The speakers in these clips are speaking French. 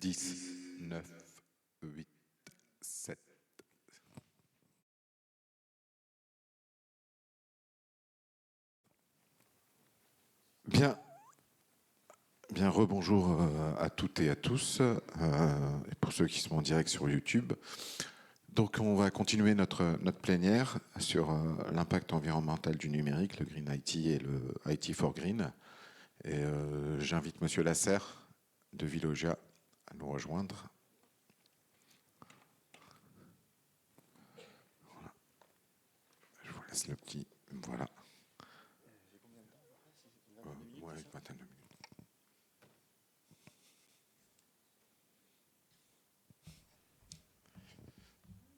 10, 9, 8, 7. Bien, bien rebonjour à toutes et à tous, et pour ceux qui sont en direct sur YouTube. Donc on va continuer notre plénière sur l'impact environnemental du numérique, le Green IT et le IT for Green. Et j'invite Monsieur Lasserre de Veolia à nous rejoindre. Voilà. Je vous laisse le petit... Voilà. J'ai combien de temps à peu près? Une vingtaine de minutes, Ouais, c'est une ça? vingtaine de minutes.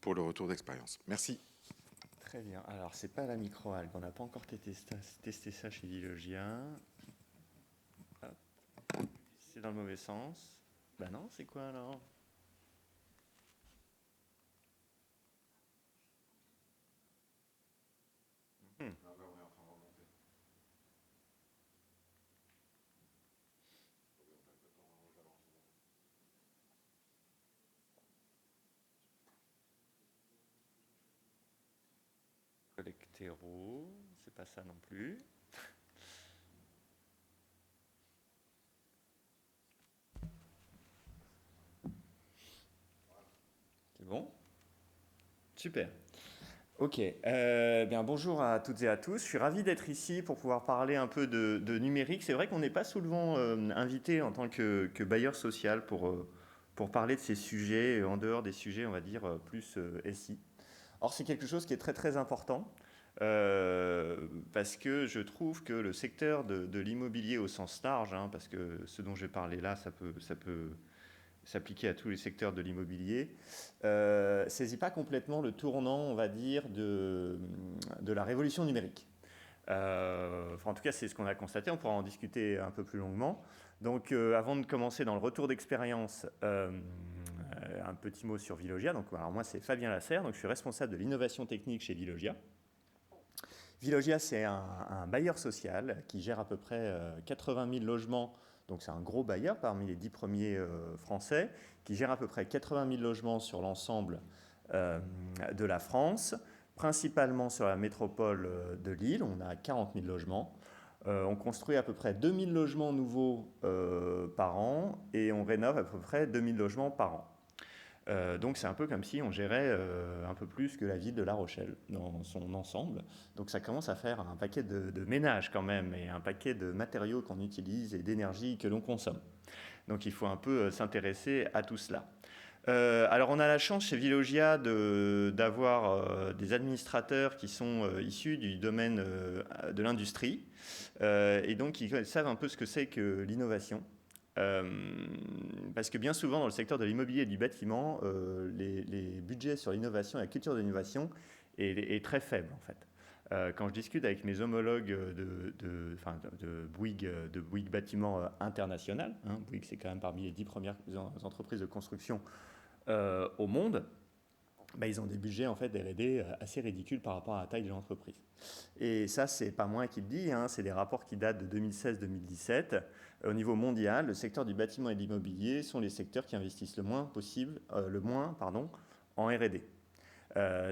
Pour le retour d'expérience. Merci. Très bien. Alors, c'est pas la microalgue. On n'a pas encore testé ça chez Veolia. Hop. C'est dans le mauvais sens. Bah non, c'est quoi alors? Collectero, c'est pas ça non plus. C'est bon? Super. Ok, bien bonjour à toutes et à tous. Je suis ravi d'être ici pour pouvoir parler un peu de numérique. C'est vrai qu'on n'est pas souvent invité en tant que bailleur social pour parler de ces sujets, en dehors des sujets, on va dire, plus SI. Or, c'est quelque chose qui est très très important parce que je trouve que le secteur de l'immobilier au sens large, hein, parce que ce dont j'ai parlé là, ça peut s'appliquer à tous les secteurs de l'immobilier, saisit pas complètement le tournant, on va dire, de la révolution numérique. Enfin, en tout cas, c'est ce qu'on a constaté. On pourra en discuter un peu plus longuement. Donc, avant de commencer dans le retour d'expérience, un petit mot sur Veolia. Donc, alors, moi, c'est Fabien Lasserre. Donc, je suis responsable de l'innovation technique chez Veolia. Veolia, c'est un bailleur social qui gère à peu près 80 000 logements. Donc, c'est un gros bailleur parmi les 10 premiers français, qui gère à peu près 80 000 logements sur l'ensemble de la France, principalement sur la métropole de Lille. On a 40 000 logements. On construit à peu près 2 000 logements nouveaux par an et on rénove à peu près 2 000 logements par an. Donc c'est un peu comme si on gérait un peu plus que la ville de La Rochelle dans son ensemble. Donc ça commence à faire un paquet de ménages quand même et un paquet de matériaux qu'on utilise et d'énergie que l'on consomme. Donc il faut un peu s'intéresser à tout cela. Alors on a la chance chez Veolia d'avoir des administrateurs qui sont issus du domaine de l'industrie et donc ils savent un peu ce que c'est que l'innovation. Euh, Parce que bien souvent dans le secteur de l'immobilier et du bâtiment, les budgets sur l'innovation et la culture de l'innovation est très faible en fait. Quand je discute avec mes homologues de Bouygues Bâtiment International, hein, Bouygues c'est quand même parmi les 10 premières entreprises de construction au monde, bah, ils ont des budgets en fait R&D assez ridicules par rapport à la taille de l'entreprise. Et ça, c'est pas moi qui le dis, hein, c'est des rapports qui datent de 2016-2017. Au niveau mondial, le secteur du bâtiment et de l'immobilier sont les secteurs qui investissent le moins, pardon, en R&D.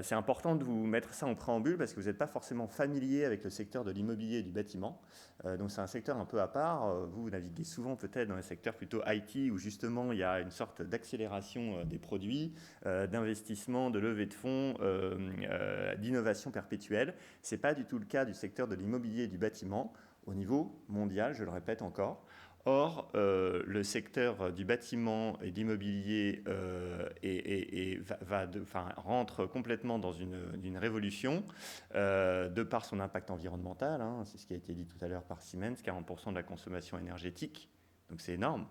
C'est important de vous mettre ça en préambule parce que vous n'êtes pas forcément familier avec le secteur de l'immobilier et du bâtiment. Donc c'est un secteur un peu à part. Vous naviguez souvent peut-être dans les secteurs plutôt IT où justement il y a une sorte d'accélération des produits, d'investissement, de levée de fonds, d'innovation perpétuelle. Ce n'est pas du tout le cas du secteur de l'immobilier et du bâtiment au niveau mondial, je le répète encore. Or, le secteur du bâtiment et de l'immobilier rentre complètement dans une révolution de par son impact environnemental. Hein, c'est ce qui a été dit tout à l'heure par Siemens, 40% de la consommation énergétique, donc c'est énorme.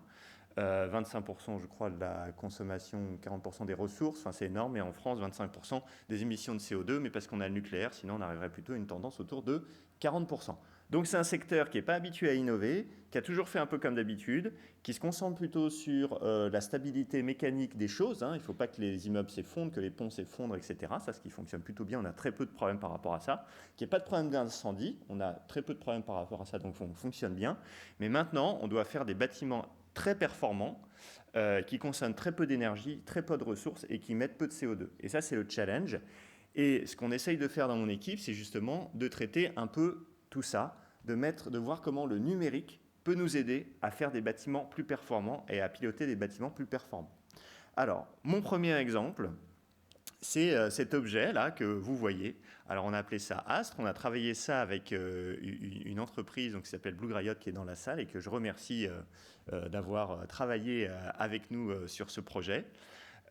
25% je crois de la consommation, 40% des ressources, enfin, c'est énorme, et en France 25% des émissions de CO2, mais parce qu'on a le nucléaire, sinon on arriverait plutôt à une tendance autour de 40%. Donc c'est un secteur qui n'est pas habitué à innover, qui a toujours fait un peu comme d'habitude, qui se concentre plutôt sur la stabilité mécanique des choses. Hein. Il ne faut pas que les immeubles s'effondrent, que les ponts s'effondrent, etc. Ça, ce qui fonctionne plutôt bien, on a très peu de problèmes par rapport à ça. Qu'il n'y ait pas de problème d'incendie, on a très peu de problèmes par rapport à ça, donc on fonctionne bien. Mais maintenant, on doit faire des bâtiments très performants, qui consomment très peu d'énergie, très peu de ressources et qui émettent peu de CO2. Et ça, c'est le challenge. Et ce qu'on essaye de faire dans mon équipe, c'est justement de traiter un peu tout ça, de voir comment le numérique peut nous aider à faire des bâtiments plus performants et à piloter des bâtiments plus performants. Alors, mon premier exemple, c'est cet objet-là que vous voyez. Alors, on a appelé ça Astre. On a travaillé ça avec une entreprise qui s'appelle Blue Grayot qui est dans la salle et que je remercie d'avoir travaillé avec nous sur ce projet.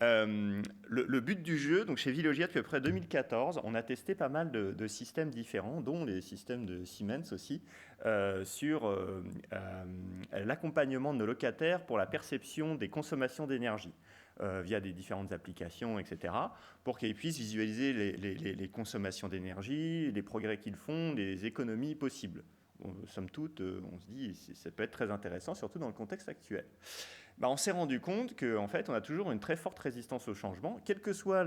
Le but du jeu, donc chez Veolia depuis à peu près 2014, on a testé pas mal de systèmes différents, dont les systèmes de Siemens aussi, sur l'accompagnement de nos locataires pour la perception des consommations d'énergie via des différentes applications, etc., pour qu'ils puissent visualiser les consommations d'énergie, les progrès qu'ils font, les économies possibles. Somme toute, on se dit ça peut être très intéressant, surtout dans le contexte actuel. On s'est rendu compte qu'en fait, on a toujours une très forte résistance au changement, quelle que soit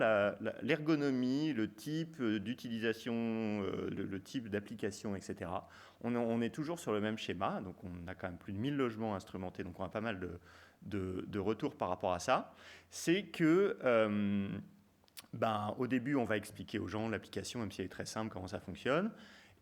l'ergonomie, le type d'utilisation, le type d'application, etc. On est toujours sur le même schéma, donc on a quand même plus de 1000 logements instrumentés, donc on a pas mal de retours par rapport à ça. C'est que au début, on va expliquer aux gens l'application, même si elle est très simple, comment ça fonctionne.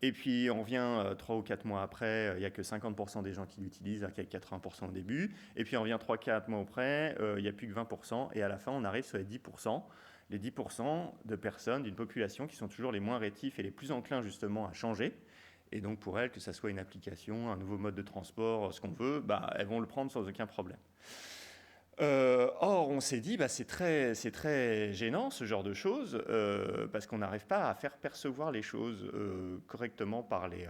Et puis, on vient 3 ou 4 mois après, il n'y a que 50% des gens qui l'utilisent, alors qu'il y a 80% au début. Et puis, on revient 3-4 mois après, il n'y a plus que 20%. Et à la fin, on arrive sur les 10%. Les 10% de personnes d'une population qui sont toujours les moins rétifs et les plus enclins justement à changer. Et donc, pour elles, que ce soit une application, un nouveau mode de transport, ce qu'on veut, elles vont le prendre sans aucun problème. Or, on s'est dit, c'est très gênant ce genre de choses, parce qu'on n'arrive pas à faire percevoir les choses correctement par les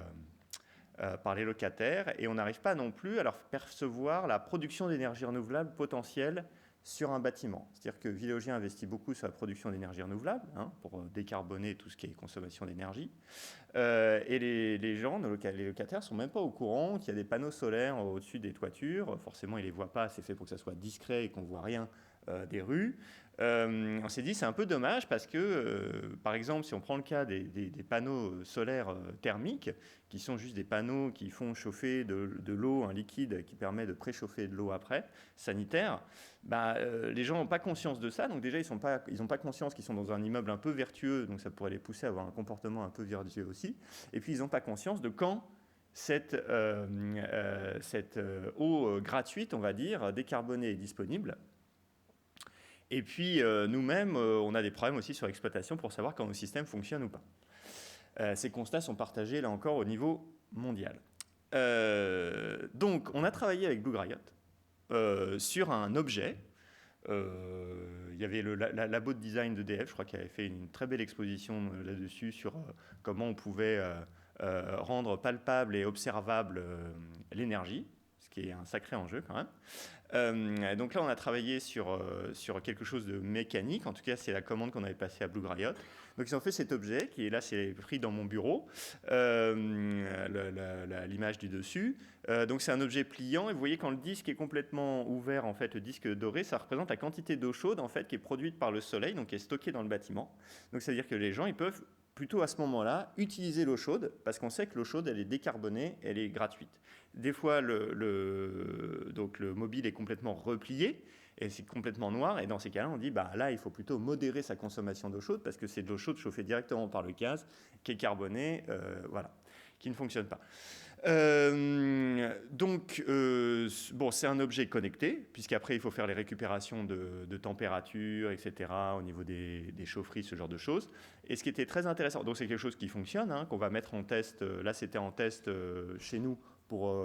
locataires, et on n'arrive pas non plus à leur percevoir la production d'énergie renouvelable potentielle sur un bâtiment. C'est-à-dire que Veolia investit beaucoup sur la production d'énergie renouvelable, pour décarboner tout ce qui est consommation d'énergie. Et les gens, les locataires, ne sont même pas au courant qu'il y a des panneaux solaires au-dessus des toitures. Forcément, ils ne les voient pas, c'est fait pour que ça soit discret et qu'on ne voit rien des rues. On s'est dit, c'est un peu dommage parce que, par exemple, si on prend le cas des panneaux solaires thermiques, qui sont juste des panneaux qui font chauffer de l'eau, un liquide qui permet de préchauffer de l'eau après, sanitaire, les gens n'ont pas conscience de ça. Donc déjà, ils n'ont pas conscience qu'ils sont dans un immeuble un peu vertueux, donc ça pourrait les pousser à avoir un comportement un peu vertueux aussi. Et puis, ils n'ont pas conscience de quand cette eau gratuite, on va dire, décarbonée est disponible. Et puis, nous-mêmes, on a des problèmes aussi sur l'exploitation pour savoir quand nos systèmes fonctionnent ou pas. Ces constats sont partagés, là encore, au niveau mondial. Donc, on a travaillé avec Blue Grayot sur un objet. Il y avait le labo de design d'EDF, je crois, qui avait fait une très belle exposition là-dessus sur comment on pouvait rendre palpable et observable l'énergie, ce qui est un sacré enjeu quand même. Donc là, on a travaillé sur quelque chose de mécanique. En tout cas, c'est la commande qu'on avait passée à Blue Grayot. Donc, ils ont fait cet objet qui est là, c'est pris dans mon bureau, l'image du dessus. Donc, c'est un objet pliant. Et vous voyez, quand le disque est complètement ouvert, en fait, le disque doré, ça représente la quantité d'eau chaude, en fait, qui est produite par le soleil, donc qui est stockée dans le bâtiment. Donc, c'est-à-dire que les gens, ils peuvent plutôt à ce moment-là utiliser l'eau chaude, parce qu'on sait que l'eau chaude, elle est décarbonée, elle est gratuite. Des fois, donc le mobile est complètement replié et c'est complètement noir. Et dans ces cas-là, on dit là, il faut plutôt modérer sa consommation d'eau chaude parce que c'est de l'eau chaude chauffée directement par le gaz qui est carbonée, qui ne fonctionne pas. C'est un objet connecté, puisqu'après, il faut faire les récupérations de température, etc., au niveau des chaufferies, ce genre de choses. Et ce qui était très intéressant, donc c'est quelque chose qui fonctionne, qu'on va mettre en test. Là, c'était en test chez nous pour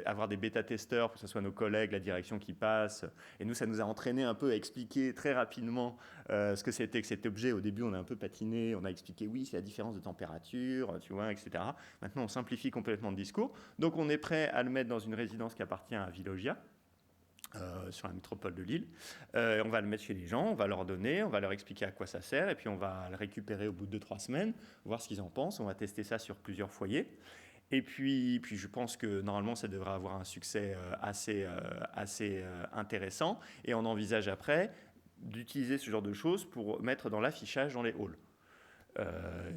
avoir des bêta-testeurs, que ce soit nos collègues, la direction qui passe. Et nous, ça nous a entraîné un peu à expliquer très rapidement ce que c'était que cet objet. Au début, on a un peu patiné, on a expliqué, oui, c'est la différence de température, tu vois, etc. Maintenant, on simplifie complètement le discours. Donc, on est prêt à le mettre dans une résidence qui appartient à Veolia, sur la métropole de Lille. On va le mettre chez les gens, on va leur donner, on va leur expliquer à quoi ça sert, et puis on va le récupérer au bout de 2-3 semaines, voir ce qu'ils en pensent. On va tester ça sur plusieurs foyers. Et puis je pense que normalement, ça devrait avoir un succès assez intéressant. Et on envisage après d'utiliser ce genre de choses pour mettre dans l'affichage dans les halls.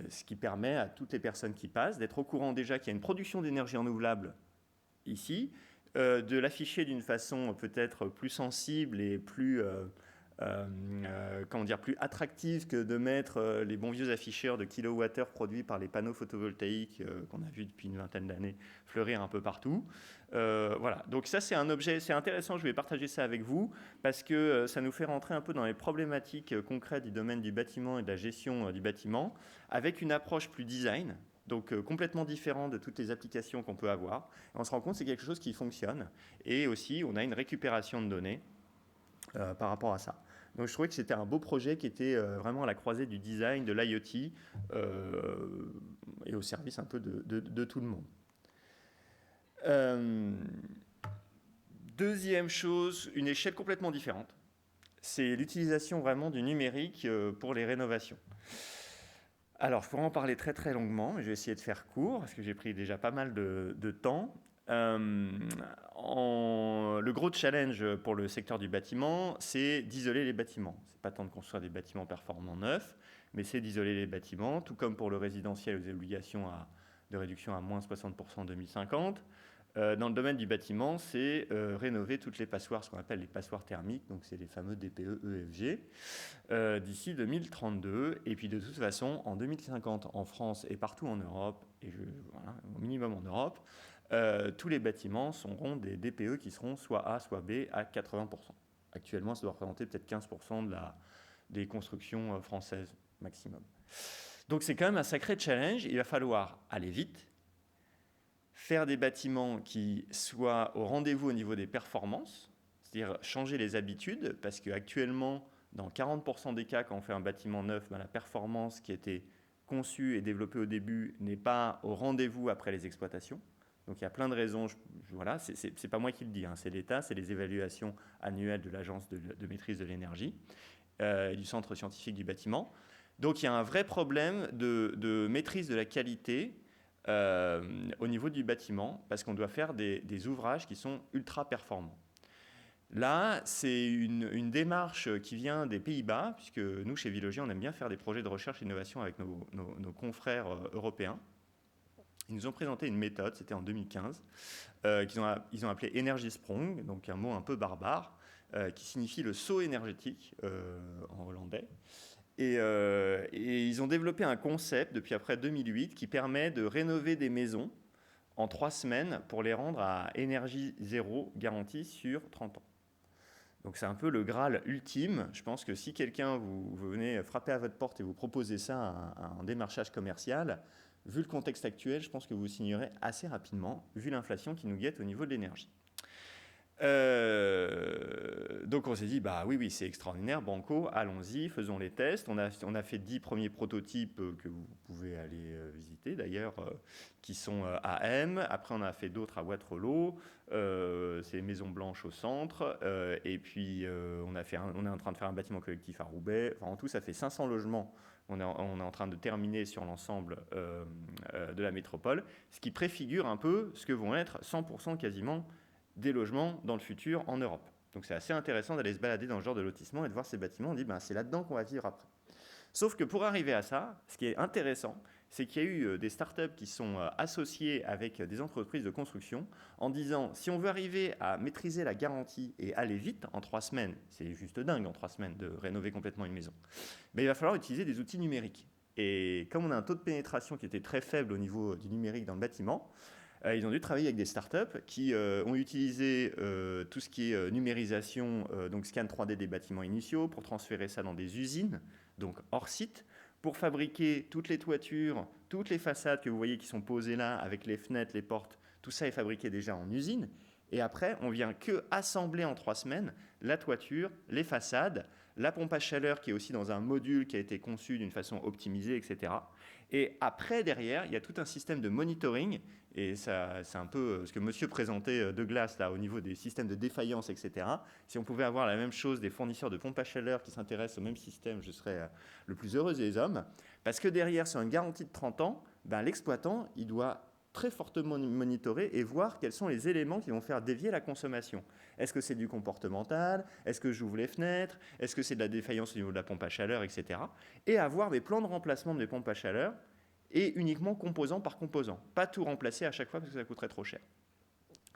Ce qui permet à toutes les personnes qui passent d'être au courant déjà qu'il y a une production d'énergie renouvelable ici, de l'afficher d'une façon peut-être plus sensible et plus, comment dire, plus attractive que de mettre les bons vieux afficheurs de kilowattheure produits par les panneaux photovoltaïques qu'on a vu depuis une vingtaine d'années fleurir un peu partout. Voilà, donc ça c'est un objet, c'est intéressant, je vais partager ça avec vous parce que ça nous fait rentrer un peu dans les problématiques concrètes du domaine du bâtiment et de la gestion du bâtiment avec une approche plus design. Donc complètement différent de toutes les applications qu'on peut avoir. Et on se rend compte que c'est quelque chose qui fonctionne. Et aussi, on a une récupération de données par rapport à ça. Donc je trouvais que c'était un beau projet qui était vraiment à la croisée du design, de l'IoT et au service un peu de tout le monde. Deuxième chose, une échelle complètement différente. C'est l'utilisation vraiment du numérique pour les rénovations. Alors, je pourrais en parler très très longuement, mais je vais essayer de faire court, parce que j'ai pris déjà pas mal de temps. Le gros challenge pour le secteur du bâtiment, c'est d'isoler les bâtiments. Ce n'est pas tant de construire des bâtiments performants neufs, mais c'est d'isoler les bâtiments, tout comme pour le résidentiel, aux obligations de réduction à moins 60% en 2050. Dans le domaine du bâtiment, c'est rénover toutes les passoires, ce qu'on appelle les passoires thermiques, donc c'est les fameux DPE, EFG, d'ici 2032. Et puis de toute façon, en 2050, en France et partout en Europe, et voilà, au minimum en Europe, tous les bâtiments seront des DPE qui seront soit A, soit B à 80%. Actuellement, ça doit représenter peut-être 15% des constructions françaises maximum. Donc c'est quand même un sacré challenge. Il va falloir aller vite, faire des bâtiments qui soient au rendez-vous au niveau des performances, c'est-à-dire changer les habitudes, parce qu'actuellement, dans 40% des cas, quand on fait un bâtiment neuf, la performance qui a été conçue et développée au début n'est pas au rendez-vous après les exploitations. Donc il y a plein de raisons, voilà, c'est pas moi qui le dis, hein, c'est l'État, c'est les évaluations annuelles de l'Agence de maîtrise de l'énergie et du Centre scientifique du bâtiment. Donc il y a un vrai problème de maîtrise de la qualité au niveau du bâtiment, parce qu'on doit faire des ouvrages qui sont ultra performants. Là, c'est une démarche qui vient des Pays-Bas, puisque nous, chez Vilogia, on aime bien faire des projets de recherche et d'innovation avec nos confrères européens. Ils nous ont présenté une méthode, c'était en 2015, qu'ils ont appelé Energy Sprong, donc un mot un peu barbare, qui signifie le saut énergétique en hollandais. Et ils ont développé un concept depuis après 2008 qui permet de rénover des maisons en 3 semaines pour les rendre à énergie zéro garantie sur 30 ans. Donc c'est un peu le Graal ultime. Je pense que si quelqu'un vous venez frapper à votre porte et vous proposez ça en démarchage commercial, vu le contexte actuel, je pense que vous signerez assez rapidement, vu l'inflation qui nous guette au niveau de l'énergie. Donc on s'est dit, bah oui, c'est extraordinaire, banco, allons-y, faisons les tests. On a fait 10 premiers prototypes que vous pouvez aller visiter d'ailleurs, qui sont à M. Après on a fait d'autres à Waterloo, c'est les Maisons Blanches au centre. Et puis on est en train de faire un bâtiment collectif à Roubaix. Enfin, en tout, ça fait 500 logements. On est en train de terminer sur l'ensemble de la métropole, ce qui préfigure un peu ce que vont être 100% quasiment des logements dans le futur en Europe. Donc c'est assez intéressant d'aller se balader dans ce genre de lotissement et de voir ces bâtiments. On dit, c'est là-dedans qu'on va vivre après. Sauf que pour arriver à ça, ce qui est intéressant, c'est qu'il y a eu des startups qui sont associées avec des entreprises de construction en disant, si on veut arriver à maîtriser la garantie et aller vite en 3 semaines, c'est juste dingue en 3 semaines de rénover complètement une maison, mais il va falloir utiliser des outils numériques. Et comme on a un taux de pénétration qui était très faible au niveau du numérique dans le bâtiment, ils ont dû travailler avec des startups qui ont utilisé tout ce qui est numérisation, donc scan 3D des bâtiments initiaux, pour transférer ça dans des usines, donc hors site, pour fabriquer toutes les toitures, toutes les façades que vous voyez qui sont posées là, avec les fenêtres, les portes, tout ça est fabriqué déjà en usine. Et après, on vient que assembler en 3 semaines la toiture, les façades, la pompe à chaleur qui est aussi dans un module qui a été conçu d'une façon optimisée, etc. Et après, derrière, il y a tout un système de monitoring. Et ça, c'est un peu ce que monsieur présentait de glace là, au niveau des systèmes de défaillance, etc. Si on pouvait avoir la même chose des fournisseurs de pompes à chaleur qui s'intéressent au même système, je serais le plus heureux des hommes. Parce que derrière, sur une garantie de 30 ans, l'exploitant, il doit très fortement monitorer et voir quels sont les éléments qui vont faire dévier la consommation. Est-ce que c'est du comportemental? Est-ce que j'ouvre les fenêtres? Est-ce que c'est de la défaillance au niveau de la pompe à chaleur, etc. Et avoir des plans de remplacement des pompes à chaleur et uniquement composant par composant. Pas tout remplacer à chaque fois parce que ça coûterait trop cher.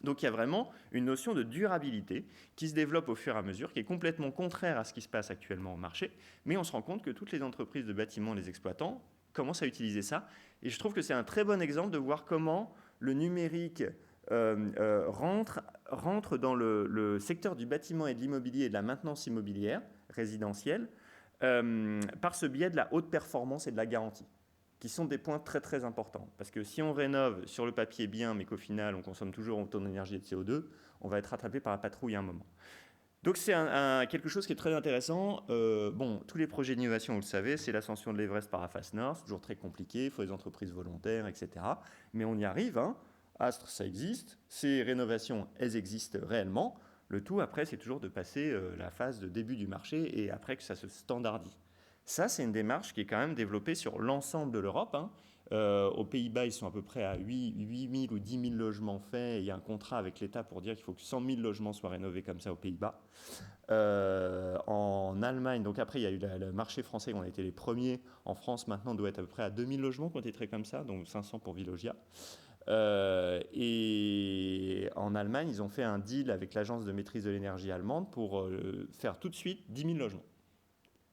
Donc il y a vraiment une notion de durabilité qui se développe au fur et à mesure, qui est complètement contraire à ce qui se passe actuellement au marché, mais on se rend compte que toutes les entreprises de bâtiments, les exploitants, commencent à utiliser ça. Et je trouve que c'est un très bon exemple de voir comment le numérique rentre dans le secteur du bâtiment et de l'immobilier et de la maintenance immobilière résidentielle par ce biais de la haute performance et de la garantie, qui sont des points très très importants. Parce que si on rénove sur le papier bien, mais qu'au final on consomme toujours autant d'énergie et de CO2, on va être rattrapé par la patrouille à un moment. Donc c'est quelque chose qui est très intéressant. Bon, tous les projets d'innovation, vous le savez, c'est l'ascension de l'Everest par la face nord, c'est toujours très compliqué, il faut des entreprises volontaires, etc. Mais on y arrive, hein. Astre, ça existe, ces rénovations, elles existent réellement. Le tout, après, c'est toujours de passer la phase de début du marché et après que ça se standardise. Ça, c'est une démarche qui est quand même développée sur l'ensemble de l'Europe, hein. Aux Pays-Bas, ils sont à peu près à 8 000 ou 10 000 logements faits. Il y a un contrat avec l'État pour dire qu'il faut que 100 000 logements soient rénovés comme ça aux Pays-Bas. En Allemagne, donc après, il y a eu le marché français, on a été les premiers. En France, maintenant, on doit être à peu près à 2 000 logements qui ont été traits comme ça, donc 500 pour Veolia. Et en Allemagne, ils ont fait un deal avec l'agence de maîtrise de l'énergie allemande pour faire tout de suite 10 000 logements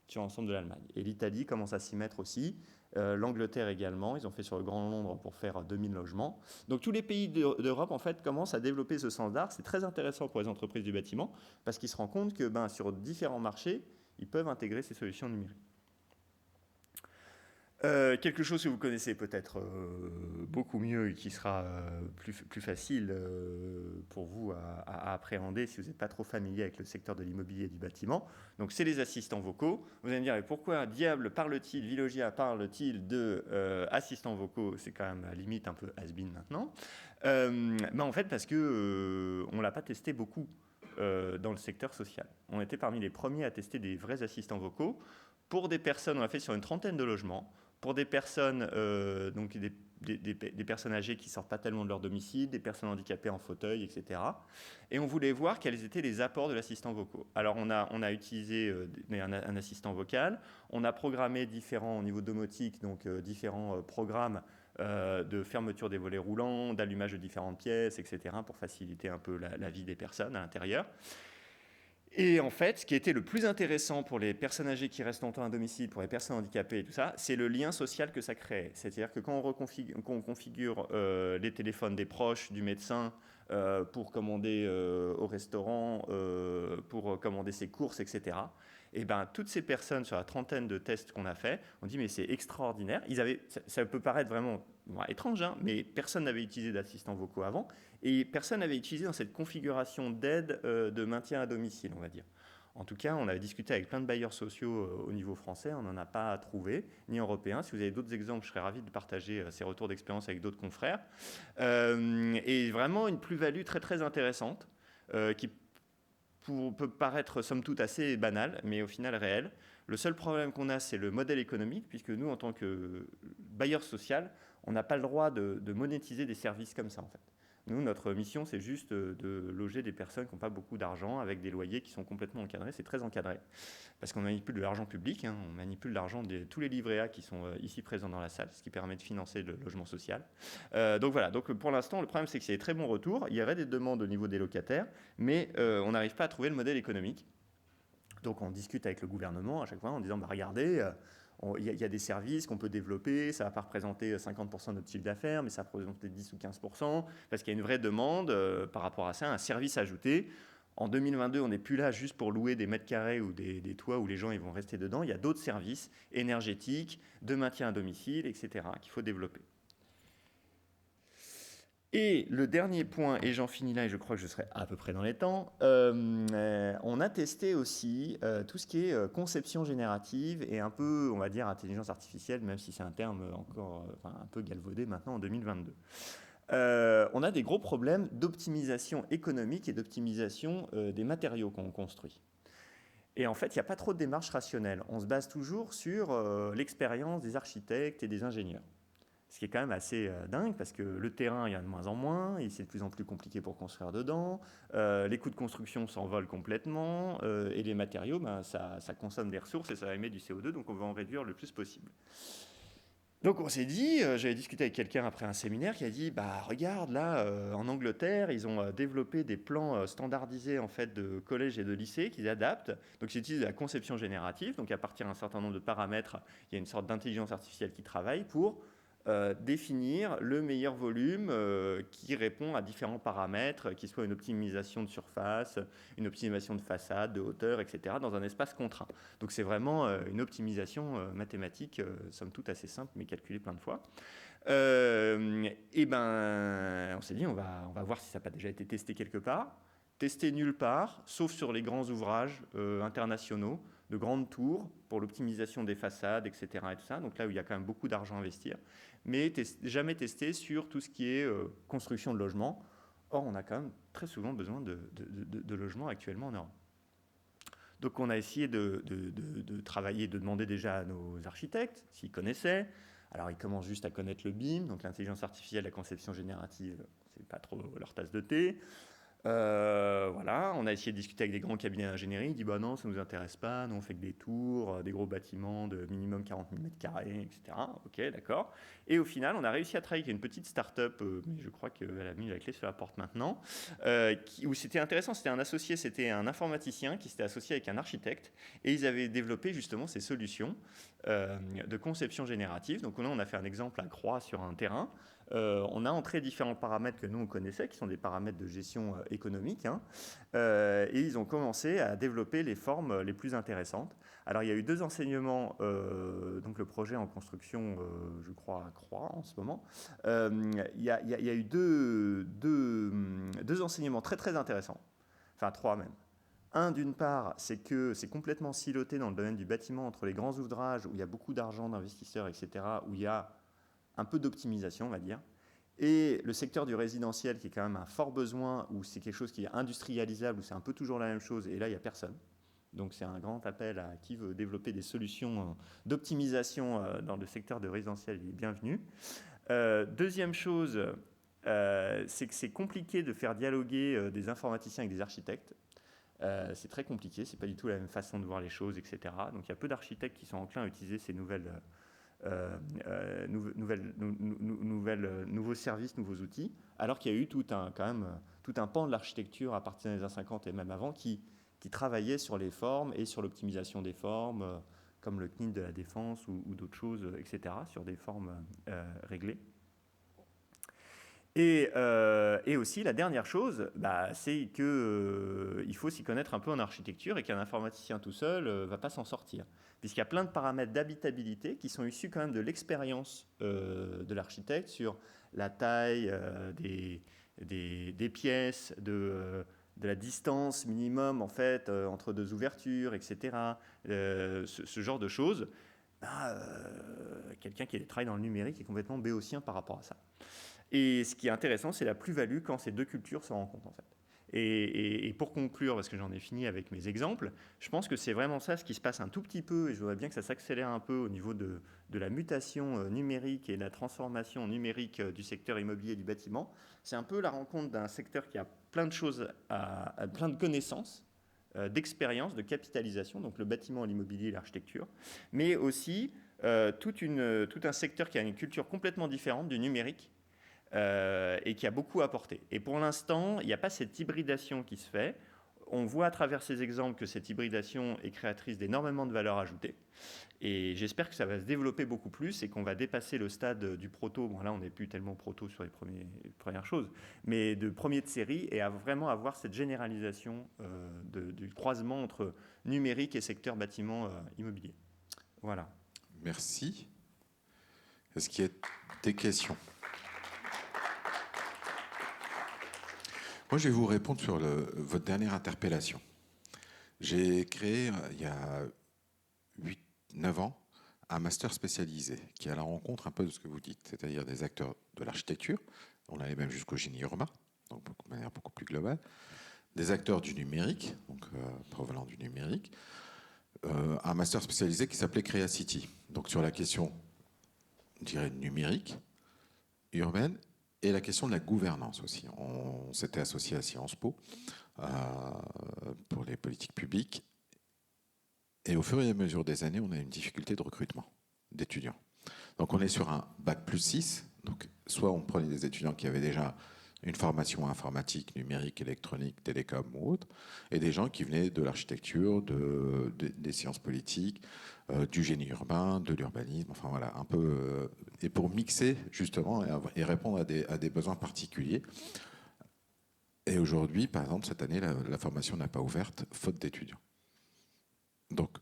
sur l'ensemble de l'Allemagne. Et l'Italie commence à s'y mettre aussi. L'Angleterre également, ils ont fait sur le Grand Londres pour faire 2000 logements. Donc tous les pays d'Europe en fait commencent à développer ce sens d'art. C'est très intéressant pour les entreprises du bâtiment parce qu'ils se rendent compte que sur différents marchés, ils peuvent intégrer ces solutions numériques. Quelque chose que vous connaissez peut-être beaucoup mieux et qui sera plus facile pour vous à appréhender si vous n'êtes pas trop familier avec le secteur de l'immobilier et du bâtiment. Donc c'est les assistants vocaux. Vous allez me dire, mais pourquoi diable parle-t-il, Veolia parle-t-il de assistants vocaux? C'est quand même à la limite un peu has-been maintenant. En fait parce que on ne l'a pas testé beaucoup dans le secteur social. On était parmi les premiers à tester des vrais assistants vocaux pour des personnes, on l'a fait sur une trentaine de logements, pour des personnes, donc des personnes âgées qui ne sortent pas tellement de leur domicile, des personnes handicapées en fauteuil, etc. Et on voulait voir quels étaient les apports de l'assistant vocal. Alors on a utilisé un assistant vocal, on a programmé différents au niveau domotique, donc différents programmes de fermeture des volets roulants, d'allumage de différentes pièces, etc. pour faciliter un peu la vie des personnes à l'intérieur. Et en fait, ce qui était le plus intéressant pour les personnes âgées qui restent longtemps à domicile, pour les personnes handicapées et tout ça, c'est le lien social que ça crée. C'est-à-dire que quand on configure les téléphones des proches, du médecin, pour commander au restaurant, pour commander ses courses, etc., et toutes ces personnes, sur la trentaine de tests qu'on a fait, on dit mais c'est extraordinaire. Ça peut paraître vraiment étrange, hein, mais personne n'avait utilisé d'assistants vocaux avant. Et personne n'avait utilisé dans cette configuration d'aide de maintien à domicile, on va dire. En tout cas, on avait discuté avec plein de bailleurs sociaux au niveau français, on n'en a pas trouvé, ni européen. Si vous avez d'autres exemples, je serais ravi de partager ces retours d'expérience avec d'autres confrères. Et vraiment une plus-value très très intéressante qui peut paraître somme toute assez banale, mais au final réelle. Le seul problème qu'on a, c'est le modèle économique, puisque nous, en tant que bailleur social, on n'a pas le droit de monétiser des services comme ça, en fait. Nous, notre mission, c'est juste de loger des personnes qui n'ont pas beaucoup d'argent avec des loyers qui sont complètement encadrés. C'est très encadré parce qu'on manipule de l'argent public, hein, on manipule l'argent de tous les livrets A qui sont ici présents dans la salle, ce qui permet de financer le logement social. Donc voilà, donc pour l'instant, le problème, c'est que c'est des très bons retours. Il y aurait des demandes au niveau des locataires, mais on n'arrive pas à trouver le modèle économique. Donc on discute avec le gouvernement à chaque fois en disant regardez, il y a des services qu'on peut développer, ça ne va pas représenter 50% de notre chiffre d'affaires, mais ça va représenter 10 ou 15%, parce qu'il y a une vraie demande par rapport à ça, un service ajouté. En 2022, on n'est plus là juste pour louer des mètres carrés ou des toits où les gens ils vont rester dedans. Il y a d'autres services énergétiques, de maintien à domicile, etc., qu'il faut développer. Et le dernier point, et j'en finis là, et je crois que je serai à peu près dans les temps, on a testé aussi tout ce qui est conception générative et un peu, on va dire, intelligence artificielle, même si c'est un terme encore un peu galvaudé maintenant en 2022. On a des gros problèmes d'optimisation économique et d'optimisation des matériaux qu'on construit. Et en fait, il n'y a pas trop de démarche rationnelle. On se base toujours sur l'expérience des architectes et des ingénieurs. Ce qui est quand même assez dingue parce que le terrain, il y en a de moins en moins, et c'est de plus en plus compliqué pour construire dedans. Les coûts de construction s'envolent complètement, et les matériaux, ça consomme des ressources et ça émet du CO2, donc on va en réduire le plus possible. Donc on s'est dit, j'avais discuté avec quelqu'un après un séminaire qui a dit, bah regarde là, en Angleterre, ils ont développé des plans standardisés en fait de collèges et de lycées qu'ils adaptent. Donc ils utilisent la conception générative. Donc à partir d'un certain nombre de paramètres, il y a une sorte d'intelligence artificielle qui travaille pour définir le meilleur volume qui répond à différents paramètres, qui soit une optimisation de surface, une optimisation de façade, de hauteur, etc., dans un espace contraint. Donc c'est vraiment une optimisation mathématique, somme toute assez simple, mais calculée plein de fois. Et ben, on s'est dit, on va voir si ça n'a pas déjà été testé quelque part. Testé nulle part, sauf sur les grands ouvrages internationaux, de grandes tours pour l'optimisation des façades, etc. Et tout ça. Donc là où il y a quand même beaucoup d'argent à investir, mais jamais testé sur tout ce qui est construction de logements. Or, on a quand même très souvent besoin de logements actuellement en Europe. Donc on a essayé de travailler, de demander déjà à nos architectes s'ils connaissaient. Alors ils commencent juste à connaître le BIM, donc l'intelligence artificielle, la conception générative, c'est pas trop leur tasse de thé. Voilà, on a essayé de discuter avec des grands cabinets d'ingénierie. Ils disent bah non, ça ne nous intéresse pas. Nous, on fait que des tours, des gros bâtiments de minimum 40 000 mètres carrés, etc. Ok, d'accord. Et au final, on a réussi à travailler avec une petite start-up, mais je crois qu'elle a mis la clé sur la porte maintenant, où c'était intéressant. C'était un associé, c'était un informaticien qui s'était associé avec un architecte. Et ils avaient développé justement ces solutions de conception générative. Donc là, on a fait un exemple à croix sur un terrain. On a entré différents paramètres que nous on connaissait, qui sont des paramètres de gestion économique, hein, et ils ont commencé à développer les formes les plus intéressantes. Alors il y a eu deux enseignements, donc le projet en construction, je crois à Croix en ce moment. Il y a eu deux enseignements très très intéressants, enfin trois même. Un, d'une part, c'est que c'est complètement siloté dans le domaine du bâtiment entre les grands ouvrages où il y a beaucoup d'argent d'investisseurs, etc., où il y a un peu d'optimisation, on va dire, et le secteur du résidentiel qui est quand même un fort besoin, où c'est quelque chose qui est industrialisable, où c'est un peu toujours la même chose, et là, il n'y a personne. Donc c'est un grand appel à qui veut développer des solutions d'optimisation dans le secteur de résidentiel, il est bienvenu. Deuxième chose, c'est que c'est compliqué de faire dialoguer des informaticiens avec des architectes. C'est très compliqué, c'est pas du tout la même façon de voir les choses, etc. Donc il y a peu d'architectes qui sont enclins à utiliser ces nouveaux services, nouveaux outils, alors qu'il y a eu quand même tout un pan de l'architecture à partir des années 50 et même avant qui travaillait sur les formes et sur l'optimisation des formes, comme le CNIL de la défense ou d'autres choses, etc., sur des formes réglées. Et aussi, la dernière chose, c'est qu'il faut s'y connaître un peu en architecture et qu'un informaticien tout seul ne va pas s'en sortir. Puisqu'il y a plein de paramètres d'habitabilité qui sont issus quand même de l'expérience de l'architecte sur la taille des pièces, de la distance minimum en fait, entre deux ouvertures, etc. Ce genre de choses. Quelqu'un qui travaille dans le numérique est complètement béotien par rapport à ça. Et ce qui est intéressant, c'est la plus-value quand ces deux cultures se rencontrent, en fait. Et pour conclure, parce que j'en ai fini avec mes exemples, je pense que c'est vraiment ça ce qui se passe un tout petit peu, et je voudrais bien que ça s'accélère un peu au niveau de la mutation numérique et de la transformation numérique du secteur immobilier et du bâtiment. C'est un peu la rencontre d'un secteur qui a plein de choses, plein de connaissances, d'expérience, de capitalisation, donc le bâtiment, l'immobilier et l'architecture, mais aussi tout un secteur qui a une culture complètement différente du numérique, et qui a beaucoup apporté. Et pour l'instant, il n'y a pas cette hybridation qui se fait. On voit à travers ces exemples que cette hybridation est créatrice d'énormément de valeur ajoutée. Et j'espère que ça va se développer beaucoup plus et qu'on va dépasser le stade du proto. Bon, là, on n'est plus tellement proto sur les premières choses, mais de premier de série et à vraiment avoir cette généralisation du croisement entre numérique et secteur bâtiment immobilier. Voilà. Merci. Est-ce qu'il y a des questions ? Moi, je vais vous répondre sur votre dernière interpellation. J'ai créé, il y a 8-9 ans, un master spécialisé qui est à la rencontre un peu de ce que vous dites, c'est-à-dire des acteurs de l'architecture, on allait même jusqu'au génie urbain, donc de manière beaucoup plus globale, des acteurs du numérique, donc provenant du numérique, un master spécialisé qui s'appelait Creacity, donc sur la question, je dirais, numérique, urbaine, et la question de la gouvernance aussi. On s'était associé à Sciences Po pour les politiques publiques. Et au fur et à mesure des années, on a une difficulté de recrutement d'étudiants. Donc on est sur un bac plus 6. Donc soit on prenait des étudiants qui avaient déjà une formation informatique, numérique, électronique, télécom ou autre, et des gens qui venaient de l'architecture, des sciences politiques, du génie urbain, de l'urbanisme, enfin voilà, un peu, et pour mixer justement et répondre à des besoins particuliers. Et aujourd'hui, par exemple, cette année, la formation n'a pas ouverte, faute d'étudiants. Donc,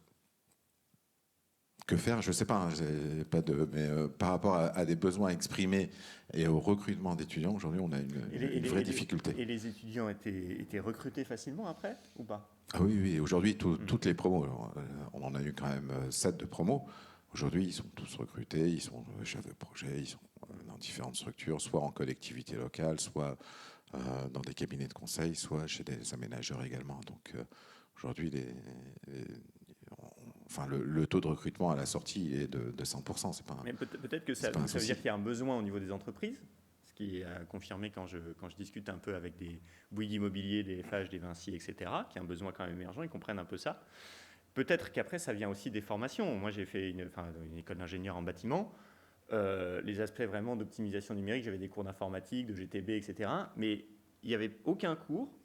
que faire? Je ne sais pas, hein, pas mais par rapport à des besoins exprimés et au recrutement d'étudiants, aujourd'hui, on a une vraie difficulté. Et les étudiants étaient recrutés facilement après ou pas? Ah oui, oui, aujourd'hui, toutes les promos, on en a eu quand même 7 de promos. Aujourd'hui, ils sont tous recrutés, ils sont chefs de projet, ils sont dans différentes structures, soit en collectivité locale, soit dans des cabinets de conseil, soit chez des aménageurs également. Donc aujourd'hui, le taux de recrutement à la sortie est de 100%. C'est pas Mais peut-être que ça pas un veut dire souci. qu'il y a un besoin au niveau des entreprises, ce qui est confirmé quand je discute un peu avec des Bouygues Immobilier, des FH, des Vinci, etc., qui a un besoin quand même émergent, ils comprennent un peu ça. Peut-être qu'après, ça vient aussi des formations. Moi, j'ai fait une école d'ingénieur en bâtiment. Les aspects vraiment d'optimisation numérique, j'avais des cours d'informatique, de GTB, etc. Mais il n'y avait aucun cours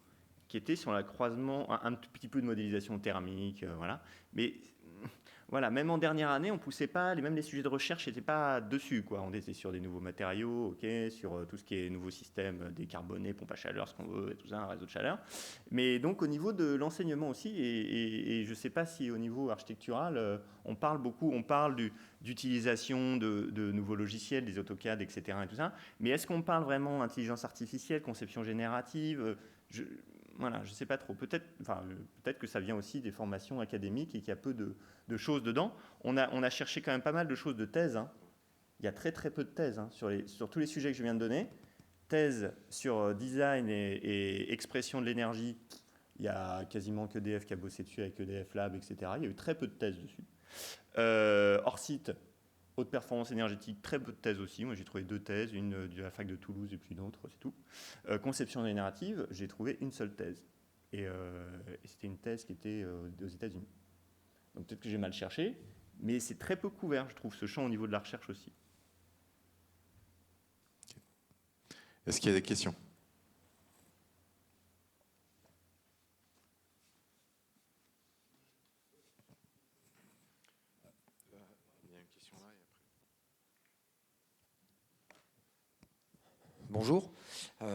qui était sur le croisement, un tout petit peu de modélisation thermique, voilà. Mais voilà, même en dernière année, on poussait pas, même les sujets de recherche n'étaient pas dessus, quoi. On était sur des nouveaux matériaux, ok, sur tout ce qui est nouveaux systèmes décarbonés, pompe à chaleur, ce qu'on veut, et tout ça, un réseau de chaleur. Mais donc au niveau de l'enseignement aussi, et je ne sais pas si au niveau architectural, on parle beaucoup, on parle d'utilisation de nouveaux logiciels, des AutoCAD, etc. et tout ça. Mais est-ce qu'on parle vraiment intelligence artificielle, conception générative? Voilà, je ne sais pas trop. Peut-être que ça vient aussi des formations académiques et qu'il y a peu de choses dedans. On a cherché quand même pas mal de choses de thèse, hein. Il y a très très peu de thèses, hein, sur tous les sujets que je viens de donner. Thèse sur design et expression de l'énergie, il y a quasiment qu'EDF qui a bossé dessus avec EDF Lab, etc. Il y a eu très peu de thèses dessus. Hors site, haute performance énergétique, très peu de thèses aussi. Moi, j'ai trouvé 2 thèses, une de la fac de Toulouse et puis une autre, c'est tout. Conception générative, j'ai trouvé une seule thèse. Et c'était une thèse qui était aux États-Unis. Donc peut-être que j'ai mal cherché, mais c'est très peu couvert, je trouve, ce champ au niveau de la recherche aussi. Est-ce qu'il y a des questions? Bonjour,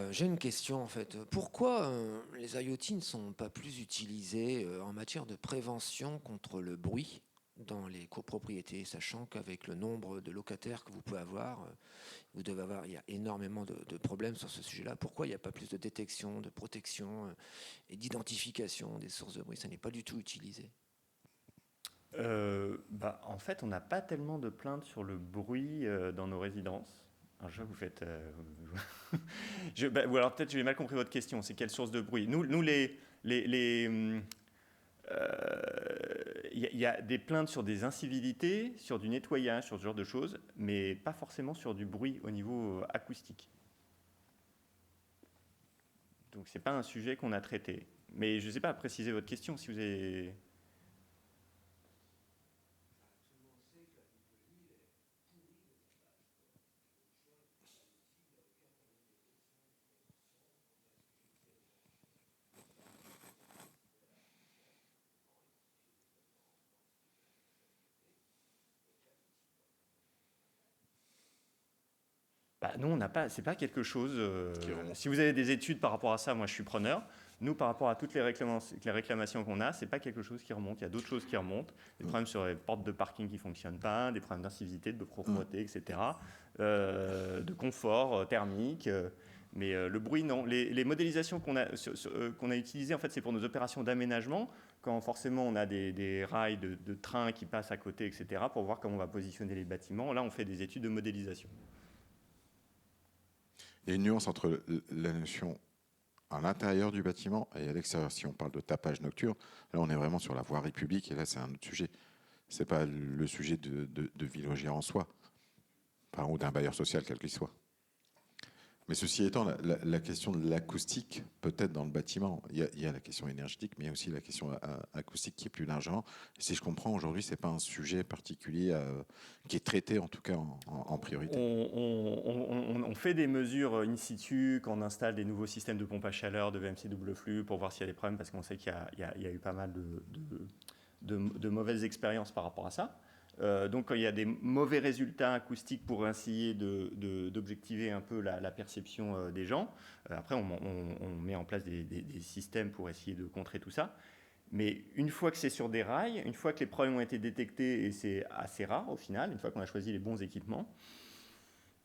j'ai une question en fait. Pourquoi les IoT ne sont pas plus utilisés en matière de prévention contre le bruit dans les copropriétés, sachant qu'avec le nombre de locataires que vous pouvez avoir, il y a énormément de problèmes sur ce sujet-là. Pourquoi il n'y a pas plus de détection, de protection et d'identification des sources de bruit? Ça n'est pas du tout utilisé. En fait, on n'a pas tellement de plaintes sur le bruit dans nos résidences. Alors, je vois que vous faites. Ou alors peut-être je n'ai mal compris votre question. C'est quelle source de bruit? Nous il y a des plaintes sur des incivilités, sur du nettoyage, sur ce genre de choses, mais pas forcément sur du bruit au niveau acoustique. Donc c'est pas un sujet qu'on a traité. Mais je ne sais pas préciser votre question si vous avez. Nous, on n'a pas, c'est pas quelque chose. Si vous avez des études par rapport à ça, moi je suis preneur. Nous, par rapport à toutes les réclamations qu'on a, c'est pas quelque chose qui remonte. Il y a d'autres choses qui remontent. Des problèmes sur les portes de parking qui ne fonctionnent pas, des problèmes d'incivilité, de propreté, etc. De confort thermique. Mais le bruit, non. Les modélisations qu'on a utilisées, en fait, c'est pour nos opérations d'aménagement. Quand forcément on a des rails de train qui passent à côté, etc., pour voir comment on va positionner les bâtiments. Là, on fait des études de modélisation. Il y a une nuance entre la notion à l'intérieur du bâtiment et à l'extérieur. Si on parle de tapage nocturne, là on est vraiment sur la voirie publique et là c'est un autre sujet. C'est pas le sujet de Villogier en soi, enfin, ou d'un bailleur social quel qu'il soit. Mais ceci étant, la question de l'acoustique, peut-être dans le bâtiment, il y a la question énergétique, mais il y a aussi la question acoustique qui est plus largement. Si je comprends, aujourd'hui, ce n'est pas un sujet particulier qui est traité, en tout cas, en priorité. On fait des mesures in situ quand on installe des nouveaux systèmes de pompe à chaleur, de VMC double flux, pour voir s'il y a des problèmes, parce qu'on sait qu'il y a eu pas mal de mauvaises expériences par rapport à ça. Donc quand il y a des mauvais résultats acoustiques pour essayer d'objectiver un peu la perception des gens, après on met en place des systèmes pour essayer de contrer tout ça. Mais une fois que c'est sur des rails, une fois que les problèmes ont été détectés, et c'est assez rare au final, une fois qu'on a choisi les bons équipements,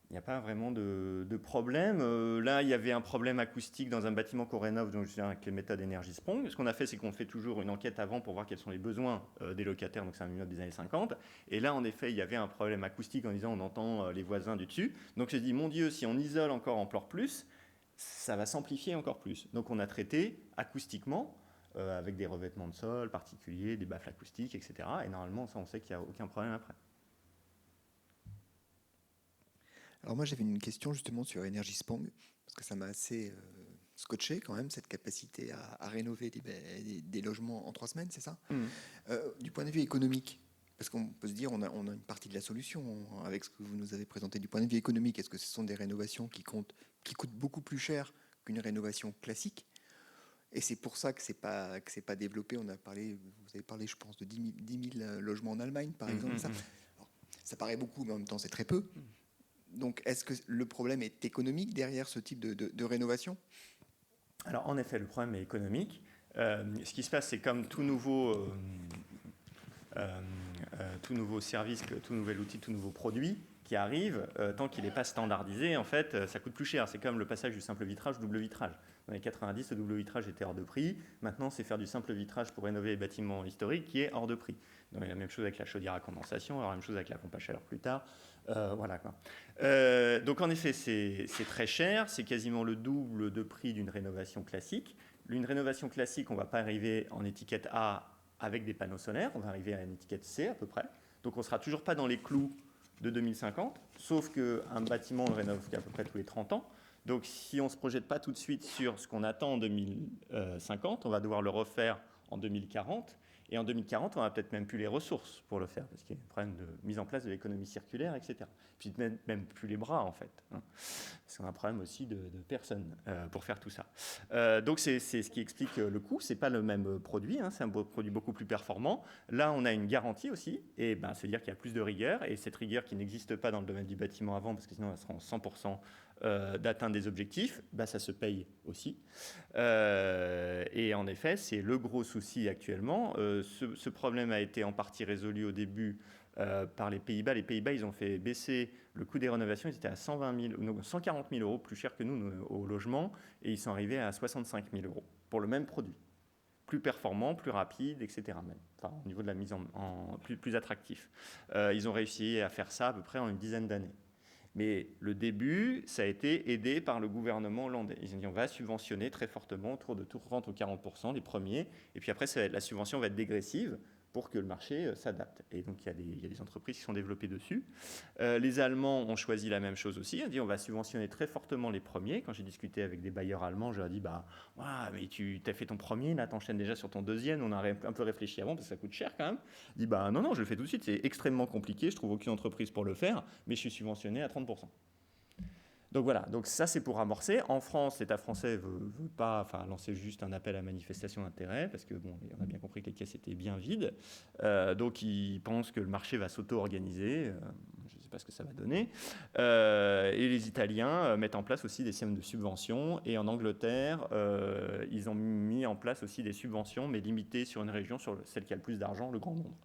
il n'y a pas vraiment de problème. Là, il y avait un problème acoustique dans un bâtiment qu'on rénove, donc je viens avec les méthodes Energy Sprong. Ce qu'on a fait, c'est qu'on fait toujours une enquête avant pour voir quels sont les besoins des locataires, donc c'est un immeuble des années 50. Et là, en effet, il y avait un problème acoustique en disant on entend les voisins du dessus. Donc j'ai dit, mon Dieu, si on isole encore Ampleur Plus, ça va s'amplifier encore plus. Donc on a traité acoustiquement, avec des revêtements de sol particuliers, des baffles acoustiques, etc. Et normalement, ça, on sait qu'il n'y a aucun problème après. Alors moi j'avais une question justement sur Energy Sprong, parce que ça m'a assez scotché quand même, cette capacité à rénover des logements en 3 semaines, c'est ça? Du point de vue économique, parce qu'on peut se dire on a une partie de la solution avec ce que vous nous avez présenté. Du point de vue économique, est-ce que ce sont des rénovations qui coûtent beaucoup plus cher qu'une rénovation classique? Et c'est pour ça que c'est pas développé. Vous avez parlé, je pense, de 10 000 logements en Allemagne, par exemple. Alors, ça paraît beaucoup, mais en même temps, c'est très peu. Donc, est-ce que le problème est économique derrière ce type de rénovation? Alors, en effet, le problème est économique. Ce qui se passe, c'est comme tout nouveau service, tout nouvel outil, tout nouveau produit qui arrive, tant qu'il n'est pas standardisé, en fait, ça coûte plus cher. C'est comme le passage du simple vitrage au double vitrage. Dans les 90, le double vitrage était hors de prix. Maintenant, c'est faire du simple vitrage pour rénover les bâtiments historiques qui est hors de prix. Donc, la même chose avec la chaudière à condensation, la même chose avec la pompe à chaleur plus tard. Voilà, quoi. Donc en effet, c'est très cher, c'est quasiment le double de prix d'une rénovation classique. Une rénovation classique, on ne va pas arriver en étiquette A avec des panneaux solaires, on va arriver à une étiquette C à peu près. Donc on ne sera toujours pas dans les clous de 2050, sauf qu'un bâtiment, on le rénove à peu près tous les 30 ans. Donc si on ne se projette pas tout de suite sur ce qu'on attend en 2050, on va devoir le refaire en 2040. Et en 2040, on n'a peut-être même plus les ressources pour le faire, parce qu'il y a un problème de mise en place de l'économie circulaire, etc. Puis même plus les bras, en fait. Parce qu'on a un problème aussi de personnes pour faire tout ça. Donc c'est ce qui explique le coût. Ce n'est pas le même produit, c'est un produit beaucoup plus performant. Là, on a une garantie aussi, et c'est-à-dire qu'il y a plus de rigueur, et cette rigueur qui n'existe pas dans le domaine du bâtiment avant, parce que sinon, elle sera en 100% d'atteindre des objectifs, ça se paye aussi. Et en effet, c'est le gros souci actuellement. Ce problème a été en partie résolu au début par les Pays-Bas. Les Pays-Bas, ils ont fait baisser le coût des rénovations. Ils étaient à 140 000 euros, plus cher que nous au logement, et ils sont arrivés à 65 000 euros pour le même produit. Plus performant, plus rapide, etc. Même. Enfin, au niveau de la mise en plus attractif. Ils ont réussi à faire ça à peu près en une dizaine d'années. Mais le début, ça a été aidé par le gouvernement hollandais. Ils ont dit on va subventionner très fortement, autour de 30 ou 40% les premiers, et puis après la subvention va être dégressive pour que le marché s'adapte. Et donc il y a des entreprises qui sont développées dessus. Les Allemands ont choisi la même chose aussi. Ils ont dit on va subventionner très fortement les premiers. Quand j'ai discuté avec des bailleurs allemands, je leur ai dit mais tu as fait ton premier, là t'enchaînes déjà sur ton deuxième. On a un peu réfléchi avant parce que ça coûte cher quand même. Je dis non, je le fais tout de suite. C'est extrêmement compliqué. Je trouve aucune entreprise pour le faire, mais je suis subventionné à 30%. Donc voilà, donc ça c'est pour amorcer. En France, l'État français veut pas, lancer juste un appel à manifestation d'intérêt, parce que on a bien compris que les caisses étaient bien vides. Donc ils pensent que le marché va s'auto-organiser. Je ne sais pas ce que ça va donner. Et les Italiens mettent en place aussi des systèmes de subventions. Et en Angleterre, ils ont mis en place aussi des subventions, mais limitées sur une région, sur celle qui a le plus d'argent, le Grand Londres,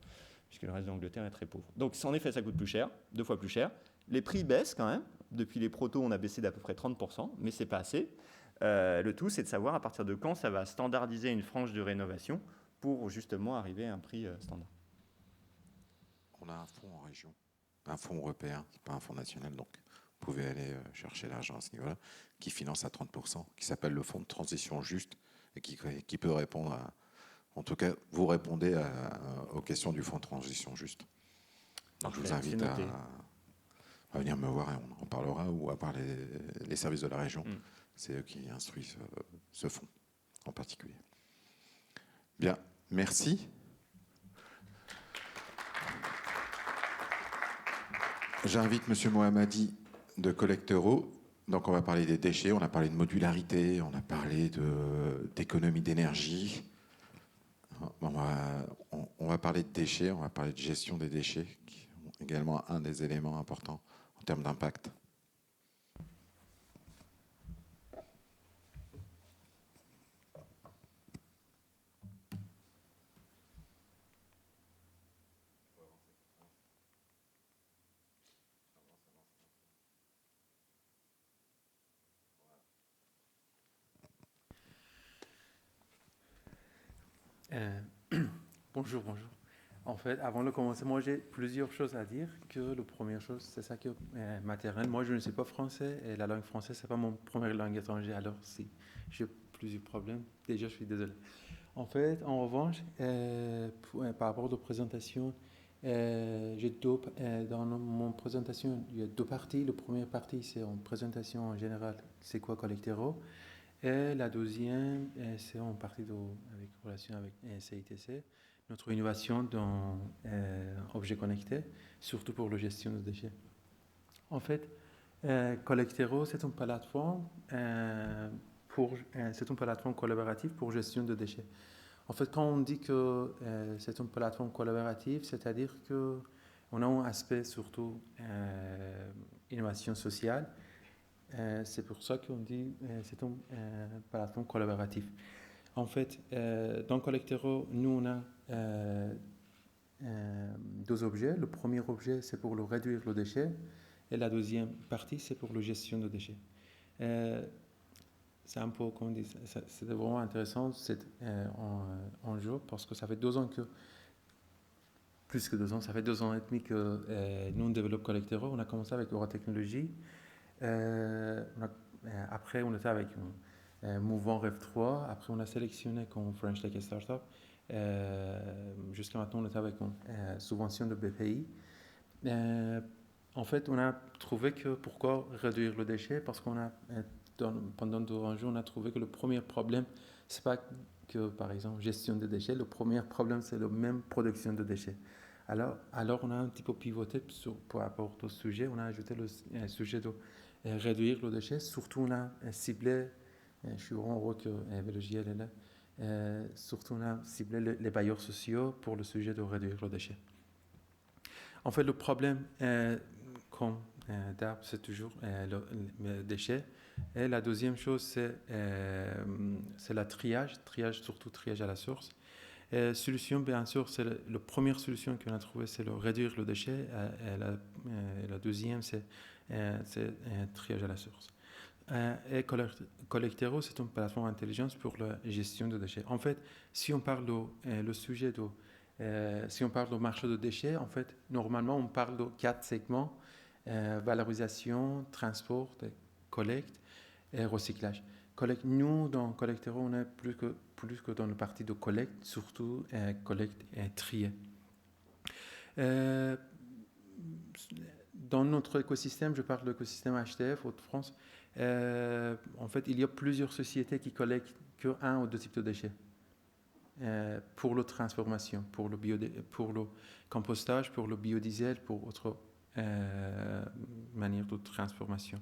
puisque le reste de l'Angleterre est très pauvre. Donc en effet, ça coûte plus cher, 2 fois plus cher. Les prix baissent quand même. Depuis les protos, on a baissé d'à peu près 30%, mais ce n'est pas assez. Le tout, c'est de savoir à partir de quand ça va standardiser une frange de rénovation pour justement arriver à un prix standard. On a un fonds en région, un fonds européen, pas un fonds national, donc vous pouvez aller chercher l'argent à ce niveau-là, qui finance à 30%, qui s'appelle le fonds de transition juste, et qui peut répondre à... En tout cas, vous répondez aux questions du fonds de transition juste. Donc je vous invite à... va venir me voir et on en parlera, ou à part les services de la région. C'est eux qui instruisent ce fonds en particulier. Bien, merci. J'invite M. Mohammadi de Collectero. Donc on va parler des déchets, on a parlé de modularité, on a parlé d'économie d'énergie. On va parler de déchets, on va parler de gestion des déchets, qui sont également un des éléments importants en termes d'impact. Bonjour. En fait, avant de commencer, moi j'ai plusieurs choses à dire. Que la première chose, c'est ça que maternelle. Moi, je ne sais pas français et la langue française, c'est pas mon première langue étrangère. Alors, si j'ai plusieurs problèmes, déjà, je suis désolé. En fait, en revanche, par rapport aux présentations, dans mon présentation, il y a deux parties. La première partie, c'est en présentation en général, c'est quoi Collectero. Et la deuxième, c'est en partie avec relation avec CITC, notre innovation dans objets connectés, surtout pour la gestion des déchets. En fait, Collectero, c'est une plateforme collaborative pour gestion de déchets. En fait, quand on dit que c'est une plateforme collaborative, c'est-à-dire qu'on a un aspect surtout innovation sociale. C'est pour ça qu'on dit c'est une plateforme collaborative. En fait, dans Collectero, nous, on a deux objets. Le premier objet, c'est pour réduire le déchet. Et la deuxième partie, c'est pour la gestion de déchets. C'est un peu, comme on dit, c'est vraiment intéressant en jeu parce que ça fait 2 ans plus que 2 ans, ça fait 2 ans et demi que nous, on développe Collectero. On a commencé avec Eurotechnologie. Après, on était avec Mouvement Rêve 3. Après, on a sélectionné comme French Tech et Startup. Jusqu'à maintenant, on était avec une subvention de BPI. En fait, on a trouvé que pourquoi réduire le déchet? Parce qu'on a, pendant 2 ans, on a trouvé que le premier problème, c'est pas que, par exemple, gestion des déchets. Le premier problème, c'est la même production de déchets. Alors, on a un petit peu pivoté par rapport au sujet. On a ajouté le sujet de réduire le déchet. Surtout, on a ciblé, je suis vraiment heureux que Vélogie est là, surtout, on a ciblé les bailleurs sociaux pour le sujet de réduire le déchet. En fait, le problème, comme d'hab, c'est toujours le déchet. Et la deuxième chose, c'est la triage, surtout triage à la source. Solution, bien sûr, c'est la première solution qu'on a trouvée, c'est réduire le déchet. Et la deuxième, c'est triage à la source. Et Collectero, c'est une plateforme intelligence pour la gestion de déchets. En fait, si on parle le sujet si on parle du marché de déchets, en fait, normalement, on parle de 4 segments: valorisation, transport, collecte et recyclage. Nous, dans Collectero, on est plus que dans la partie de collecte, surtout collecte et trier. Dans notre écosystème, je parle de l'écosystème HTF, Hauts-de-France, en fait, il y a plusieurs sociétés qui collectent qu'un ou deux types de déchets. Pour la transformation, pour le compostage, pour le biodiesel, pour autre manière de transformation.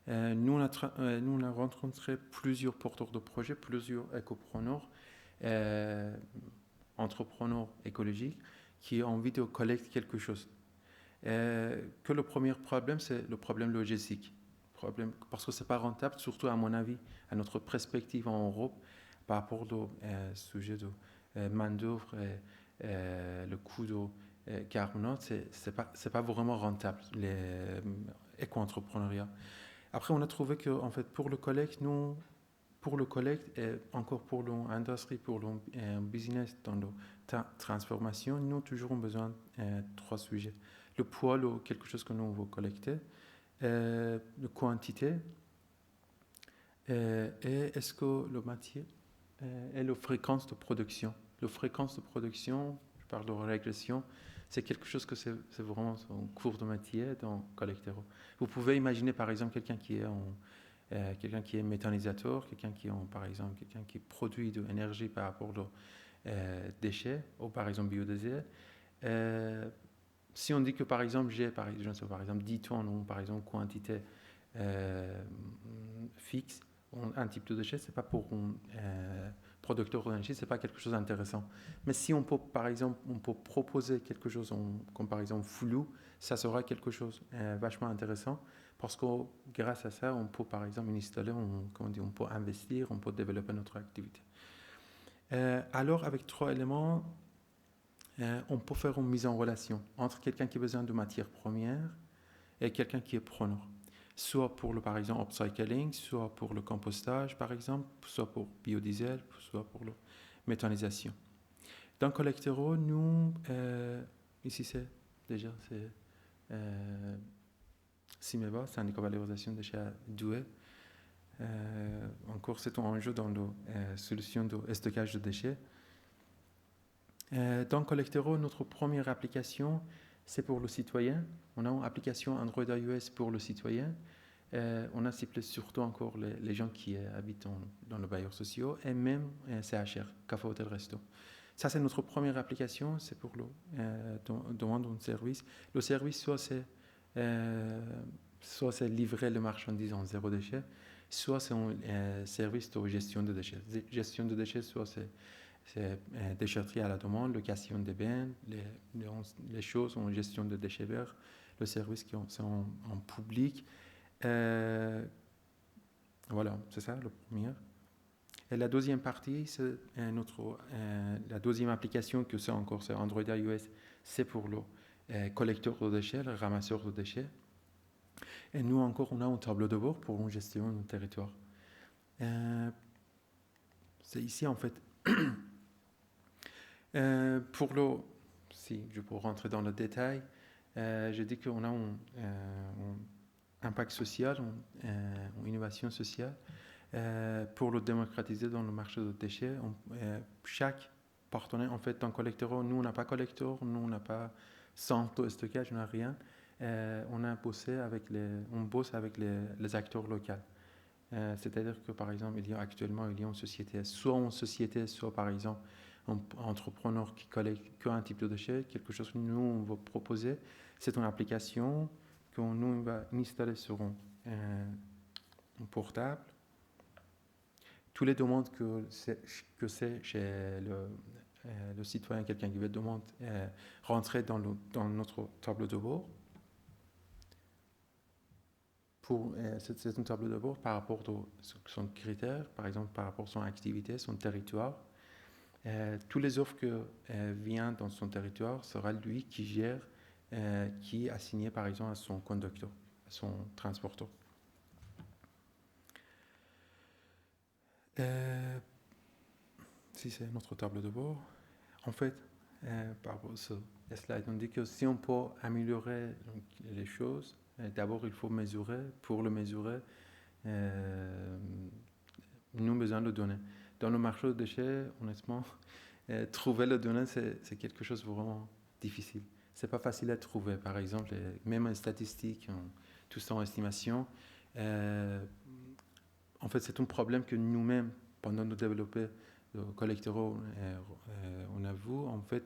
Nous, on a rencontré plusieurs porteurs de projets, plusieurs écopreneurs, entrepreneurs écologiques qui ont envie de collecter quelque chose. Que le premier problème, c'est le problème logistique. Parce que ce n'est pas rentable, surtout à mon avis, à notre perspective en Europe, par rapport au sujet de main-d'œuvre et le coût de carbone, c'est pas vraiment rentable, l'éco-entrepreneuriat. Après, on a trouvé que, en fait, pour le collecte et encore pour l'industrie, pour le business dans la transformation, nous avons toujours besoin de 3 sujets. Le poids, quelque chose que nous voulons collecter, la quantité, et est-ce que le matière et la fréquence de production. La fréquence de production, je parle de régression, c'est quelque chose que c'est vraiment en cours de métier dans Collectero. Vous pouvez imaginer par exemple quelqu'un qui est méthanisateur, par exemple quelqu'un qui produit de l'énergie par rapport aux déchets, ou par exemple biodiesel. Si on dit que par exemple j'ai par exemple 10 tonnes ou par exemple quantité fixe, un type de déchet, c'est pas pour un producteur d'énergie, c'est pas quelque chose d'intéressant. Mais si on peut par exemple proposer quelque chose comme par exemple flou, ça sera quelque chose vachement intéressant parce que grâce à ça, on peut par exemple installer, on peut investir, on peut développer notre activité. Alors avec 3 éléments, on peut faire une mise en relation entre quelqu'un qui a besoin de matières premières et quelqu'un qui est preneur. Soit pour le, par exemple, upcycling, soit pour le compostage, par exemple, soit pour biodiesel, soit pour la méthanisation. Dans Collectero, nous, ici c'est Simeva, syndicat de valorisation des déchets à Douai. Encore, c'est un enjeu dans la solution de stockage de déchets. Dans Collectero, notre première application, c'est pour le citoyen. On a une application Android iOS pour le citoyen. On a ciblé surtout encore les gens qui habitent dans les bailleurs sociaux et même CHR, Café Hôtel Resto. Ça, c'est notre première application, c'est pour le demande un service. Le service, soit c'est livrer les marchandises en zéro déchet, soit c'est un service de gestion de déchets. Gestion de déchets, soit c'est déchetterie à la demande, location des biens, les choses en gestion de déchets verts, le service qui sont en public. Voilà, c'est ça, le premier. Et la deuxième partie, c'est la deuxième application que c'est encore, c'est Android iOS, c'est pour le collecteur de déchets, le ramasseur de déchets. Et nous encore, on a un tableau de bord pour une gestion du territoire. C'est ici en fait. Si je peux rentrer dans le détail, je dis qu'on a un impact social, une innovation sociale pour le démocratiser dans le marché des déchets. Chaque partenaire, en fait, dans Collectero, nous on n'a pas collecteur, nous on n'a pas centre de stockage, on n'a rien. On bosse avec les acteurs locaux. C'est-à-dire que par exemple, il y a une société, soit par exemple un entrepreneur qui collecte qu'un type de déchet, quelque chose que nous on va proposer, c'est une application que nous on va installer sur un portable. Tous les demandes que c'est chez le citoyen, quelqu'un qui veut demander rentrer dans notre tableau de bord. C'est un tableau de bord par rapport à son critère, par exemple par rapport à son activité, son territoire. Tous les offres qui viennent dans son territoire sera lui qui gère, qui est assigné par exemple à son conducteur, à son transporteur. Si c'est notre tableau de bord, en fait, par rapport à ce slide, on dit que si on peut améliorer les choses, d'abord il faut mesurer. Pour le mesurer, nous avons besoin de données. Dans le marché de déchets, honnêtement, trouver les données, c'est quelque chose de vraiment difficile. C'est pas facile à trouver. Par exemple, même en statistique, tout ça en estimation, en fait, c'est un problème que nous-mêmes, pendant de développer le Collectero, on a vu. En fait,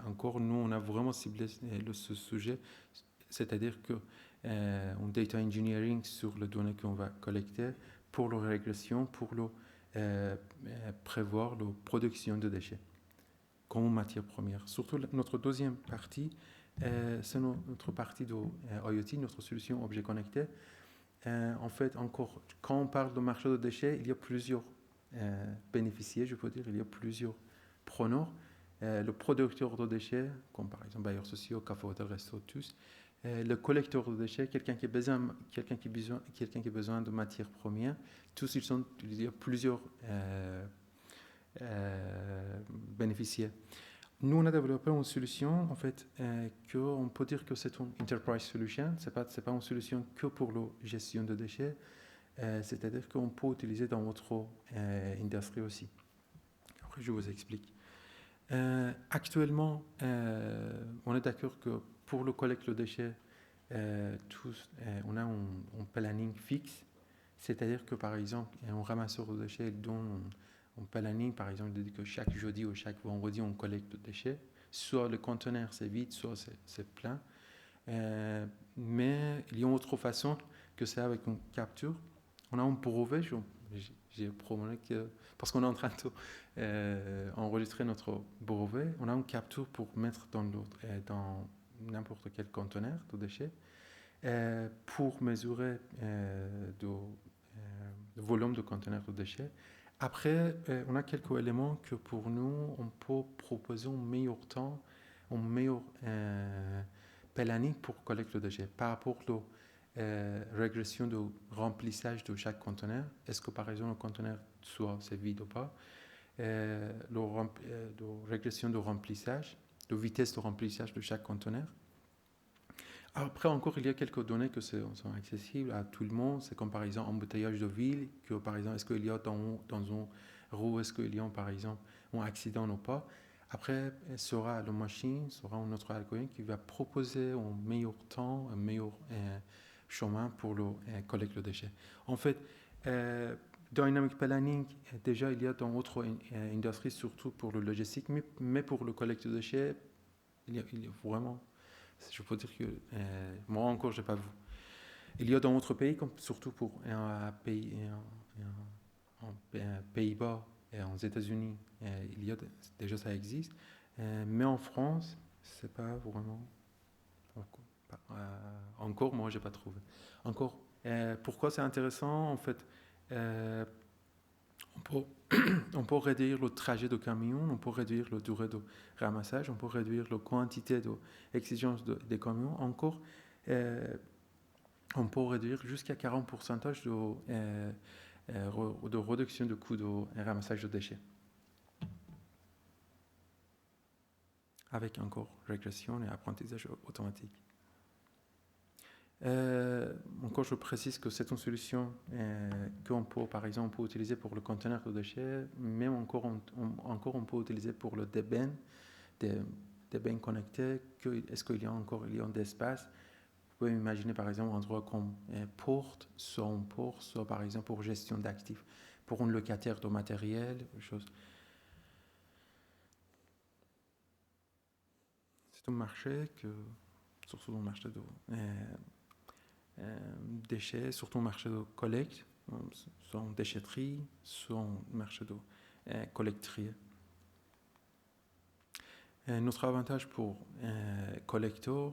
encore nous, on a vraiment ciblé ce sujet, c'est-à-dire que un data engineering sur les données qu'on va collecter pour la régression, pour prévoir la production de déchets comme matière première. Surtout notre deuxième partie, c'est notre partie de IoT, notre solution objet connecté. En fait, encore, quand on parle de marché de déchets, il y a plusieurs bénéficiaires, je peux dire, il y a plusieurs preneurs. Le producteur de déchets, comme par exemple bailleurs sociaux, Café Hôtel Resto, tous. Le collecteur de déchets, quelqu'un qui a besoin de matières premières. Tous il y a plusieurs bénéficiaires. Nous, on a développé une solution, en fait, qu'on peut dire que c'est une enterprise solution. C'est pas une solution que pour la gestion de déchets. C'est-à-dire qu'on peut utiliser dans votre industrie aussi. Après, je vous explique. Actuellement, on est d'accord que pour le collecte de déchets, on a un planning fixe. C'est-à-dire que, par exemple, un ramasseur de déchets donne un planning, par exemple, de dire que chaque jeudi ou chaque vendredi, on collecte des déchets. Soit le conteneur c'est vide, soit c'est plein. Mais il y a une autre façon que c'est avec une capture. On a un brevet, j'ai promené que, parce qu'on est en train d'enregistrer notre brevet, on a une capture pour mettre dans n'importe quel conteneur de déchets pour mesurer le volume de conteneurs de déchets. Après, on a quelques éléments que pour nous, on peut proposer un meilleur temps, un meilleur planning pour collecter le déchet par rapport à la régression de remplissage de chaque conteneur. Est-ce que par exemple le conteneur soit c'est vide ou pas? La régression de remplissage, de vitesse de remplissage de chaque conteneur. Après encore, il y a quelques données qui sont accessibles à tout le monde. C'est comme par exemple embouteillage de ville, que par exemple, est-ce qu'il y a dans une roue, est-ce qu'il y a par exemple un accident ou pas. Après, la machine sera un autre algorithme qui va proposer un meilleur temps, un meilleur chemin pour le collecte de déchets. En fait, Dynamic Planning, déjà, il y a dans d'autres industries, surtout pour le logistique, mais pour le collecte de déchets, il y a vraiment... Je peux dire que moi encore, je n'ai pas vu. Il y a dans d'autres pays, comme surtout pour un pays, en Pays-Bas et aux États-Unis, il y a déjà ça existe. Mais en France, c'est pas vraiment encore. Moi, j'ai pas trouvé. Encore. Pourquoi c'est intéressant en fait? On peut réduire le trajet de camion, on peut réduire la durée de ramassage, on peut réduire la quantité d'exigence des camions. Encore, on peut réduire jusqu'à 40% de réduction de coût de ramassage de déchets. Avec encore régression et apprentissage automatique. Encore, je précise que c'est une solution qu'on peut, par exemple, on peut utiliser pour le conteneur de déchets, mais encore on peut utiliser pour le DBN, des bains connectés. Est-ce qu'il y a encore d'espace? Vous pouvez imaginer, par exemple, un endroit comme porte, soit par exemple pour gestion d'actifs, pour un locataire de matériel, chose. C'est un marché surtout dans le marché de déchets, surtout au marché de collecte, soit en déchetterie, soit en marché de collecterie. Notre avantage pour collecteur,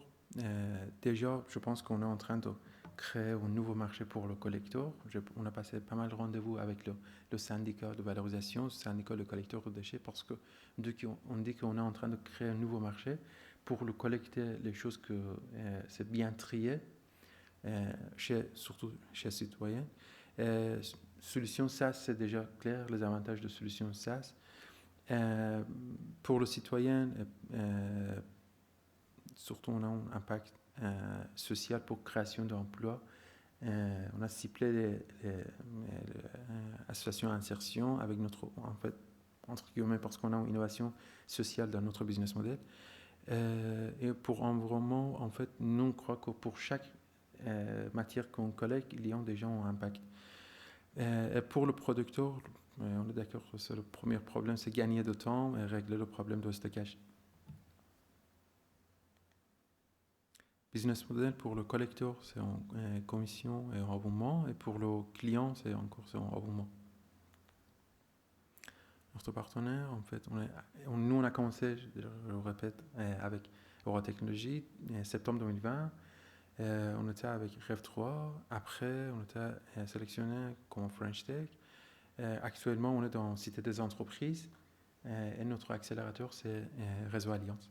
déjà, je pense qu'on est en train de créer un nouveau marché pour le collecteur. On a passé pas mal de rendez-vous avec le syndicat de valorisation, le syndicat de collecteurs de déchets, parce qu'on dit qu'on est en train de créer un nouveau marché pour le collecter les choses que c'est bien trié. Surtout chez les citoyens. Solution SaaS, c'est déjà clair, les avantages de solution SaaS. Pour le citoyen, surtout on a un impact social pour création d'emplois. On a ciblé l'association insertion avec notre, en fait, entre guillemets, parce qu'on a une innovation sociale dans notre business model. Et pour environnement, en fait, nous on croit que pour chaque matière qu'on collecte, il y a déjà un impact. Et pour le producteur, on est d'accord que le premier problème, c'est gagner de temps et régler le problème de stockage. Business model pour le collecteur, c'est en commission et en abonnement, et pour le client, c'est en abonnement. Notre partenaire, en fait, nous on a commencé, je le répète, avec Eurotechnologie, en septembre 2020. On était avec Rev3, après on était sélectionné comme French Tech. Actuellement, on est dans Cité des entreprises et notre accélérateur, c'est Réseau Alliance.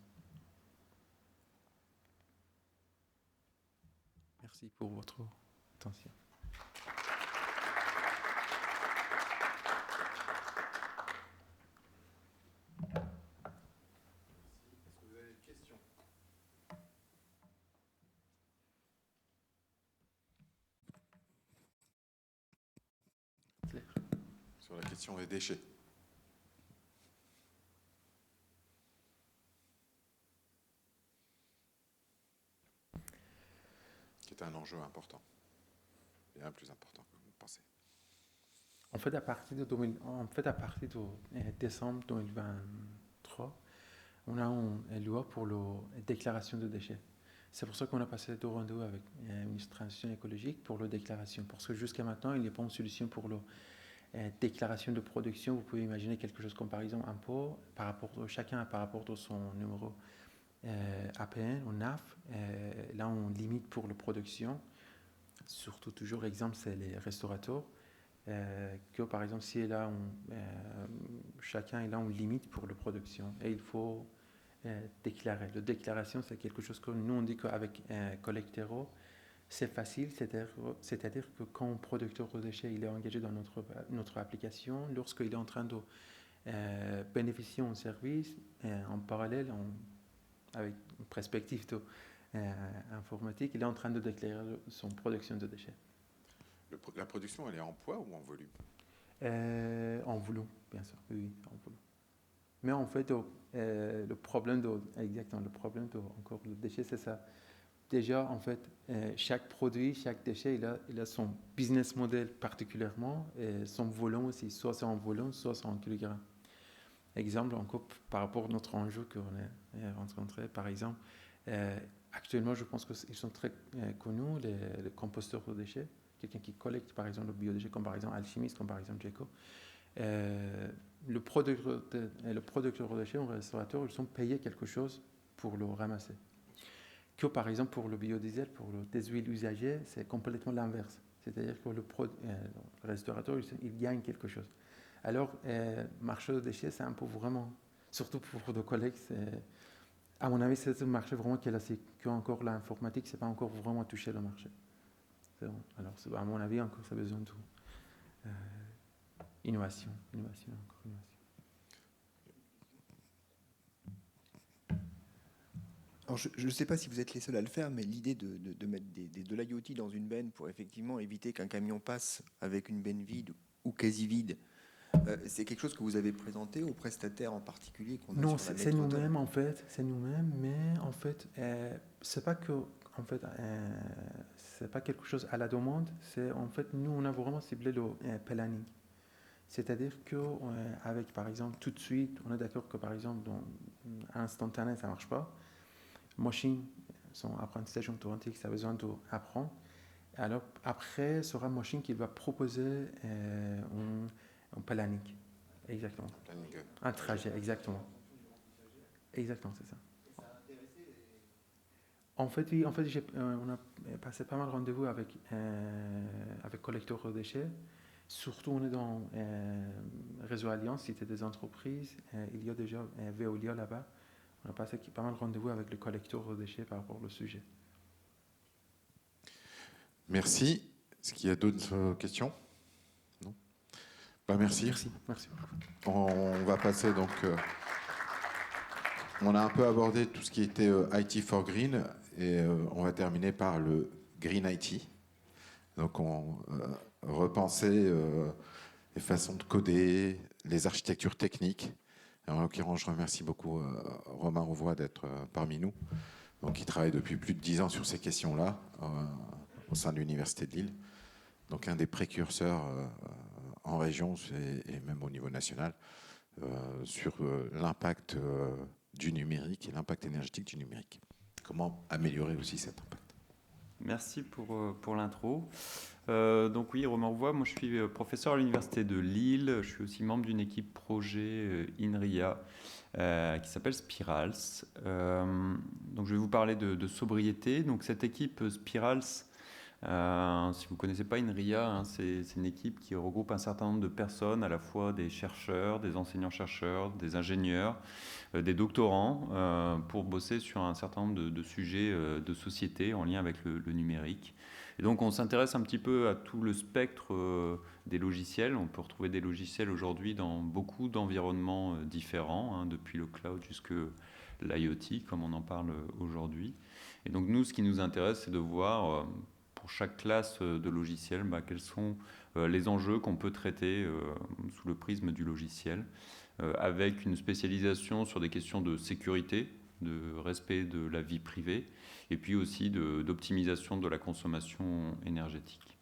Merci pour votre attention. Est-ce que vous avez des questions? Sur la question des déchets. C'est un enjeu important, bien plus important que vous pensez. En fait, à partir de décembre 2023, on a une loi pour la déclaration de déchets. C'est pour ça qu'on a passé 2 rendez-vous avec le ministre de la Transition écologique pour la déclaration. Parce que jusqu'à maintenant, il n'y a pas une solution pour la déclaration de production. Vous pouvez imaginer quelque chose comme par exemple un pot, chacun par rapport à son numéro APN ou NAF. Là, on limite pour la production. Surtout, toujours, exemple, c'est les restaurateurs. Que par exemple, si chacun est là, on limite pour la production. Et il faut déclarer. La déclaration, c'est quelque chose que nous, on dit qu'avec Collectero, c'est facile, c'est-à-dire que quand un producteur de déchets il est engagé dans notre application, lorsqu'il est en train de bénéficier d'un service, en parallèle, avec une perspective informatique, il est en train de déclarer son production de déchets. La production, elle est en poids ou en volume? En volume, bien sûr, oui, en volume. Mais en fait, le problème de encore le déchet, c'est ça. Déjà, en fait, chaque produit, chaque déchet, il a son business model particulièrement, et son volume aussi, soit c'est en volume, soit c'est en kilogrammes. Exemple, encore par rapport à notre enjeu qu'on a rencontré, par exemple, actuellement, je pense qu'ils sont très connus, les composteurs de déchets, quelqu'un qui collecte, par exemple, le biodéchet, comme par exemple Alchimiste, comme par exemple Jeco. Le producteur de déchets, un restaurateur, ils sont payés quelque chose pour le ramasser. Que par exemple pour le biodiesel, pour des huiles usagées, c'est complètement l'inverse. C'est-à-dire que le restaurateur, il gagne quelque chose. Alors, marché de déchets, c'est un peu vraiment, surtout pour nos collègues, à mon avis, c'est un marché vraiment classique. Encore l'informatique, c'est pas encore vraiment touché le marché. Bon. Alors, à mon avis, encore, ça a besoin de innovation. Alors, je ne sais pas si vous êtes les seuls à le faire, mais l'idée de mettre de l'IoT dans une benne pour effectivement éviter qu'un camion passe avec une benne vide ou quasi vide, c'est quelque chose que vous avez présenté aux prestataires en particulier qu'on a Non, sur la c'est nous-mêmes en fait, mais en fait, c'est pas que, en fait, c'est pas quelque chose à la demande. C'est en fait, nous, on a vraiment ciblé le planning. C'est-à-dire que avec, par exemple, tout de suite, on est d'accord que par exemple, dans instantané, ça marche pas. Machine, son apprentissage automatique, ça a besoin d'apprendre. Alors après, ce sera Machine qui va proposer un planning. Exactement. Un trajet, exactement. Exactement, c'est ça. En fait, oui, on a passé pas mal de rendez-vous avec collecteurs de déchets. Surtout, on est dans Réseau Alliance, Cité des entreprises. Il y a déjà Veolia là-bas. On a passé pas mal de rendez-vous avec les collecteurs de déchets par rapport au sujet. Merci. Est-ce qu'il y a d'autres questions? Non. Merci. Merci. On va passer donc... on a un peu abordé tout ce qui était IT for Green et on va terminer par le Green IT. Donc on repenser les façons de coder, les architectures techniques. En l'occurrence, je remercie beaucoup Romain Rouvois d'être parmi nous, donc qui travaille depuis plus de 10 ans sur ces questions-là au sein de l'Université de Lille. Donc un des précurseurs en région et même au niveau national sur l'impact du numérique et l'impact énergétique du numérique. Comment améliorer aussi cet impact? Merci pour l'intro. Donc oui, Romain Rouvois, moi je suis professeur à l'Université de Lille. Je suis aussi membre d'une équipe projet INRIA qui s'appelle Spirals. Donc je vais vous parler de sobriété. Donc cette équipe Spirals, si vous ne connaissez pas INRIA, hein, c'est une équipe qui regroupe un certain nombre de personnes, à la fois des chercheurs, des enseignants-chercheurs, des ingénieurs, des doctorants, pour bosser sur un certain nombre de sujets de société en lien avec le numérique. Et donc on s'intéresse un petit peu à tout le spectre des logiciels. On peut retrouver des logiciels aujourd'hui dans beaucoup d'environnements différents, hein, depuis le cloud jusqu'à l'IoT, comme on en parle aujourd'hui. Et donc nous, ce qui nous intéresse, c'est de voir pour chaque classe de logiciels, quels sont les enjeux qu'on peut traiter sous le prisme du logiciel, avec une spécialisation sur des questions de sécurité, de respect de la vie privée, et puis aussi d'optimisation de la consommation énergétique.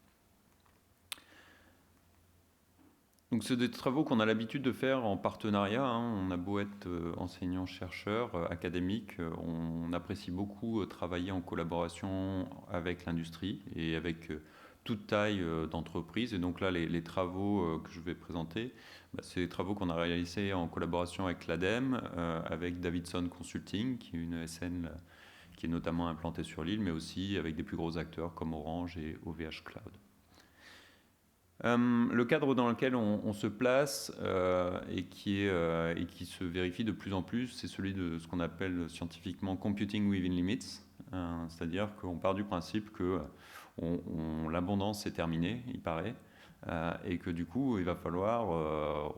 Donc, c'est des travaux qu'on a l'habitude de faire en partenariat. On a beau être enseignant, chercheur, académique, on apprécie beaucoup travailler en collaboration avec l'industrie et avec toute taille d'entreprise. Et donc là, les travaux que je vais présenter, c'est des travaux qu'on a réalisés en collaboration avec l'ADEME, avec Davidson Consulting, qui est une ESN qui est notamment implantée sur l'île, mais aussi avec des plus gros acteurs comme Orange et OVH Cloud. Le cadre dans lequel on se place et qui se vérifie de plus en plus, c'est celui de ce qu'on appelle scientifiquement Computing Within Limits, c'est-à-dire qu'on part du principe que l'abondance est terminée, il paraît, et que du coup, il va falloir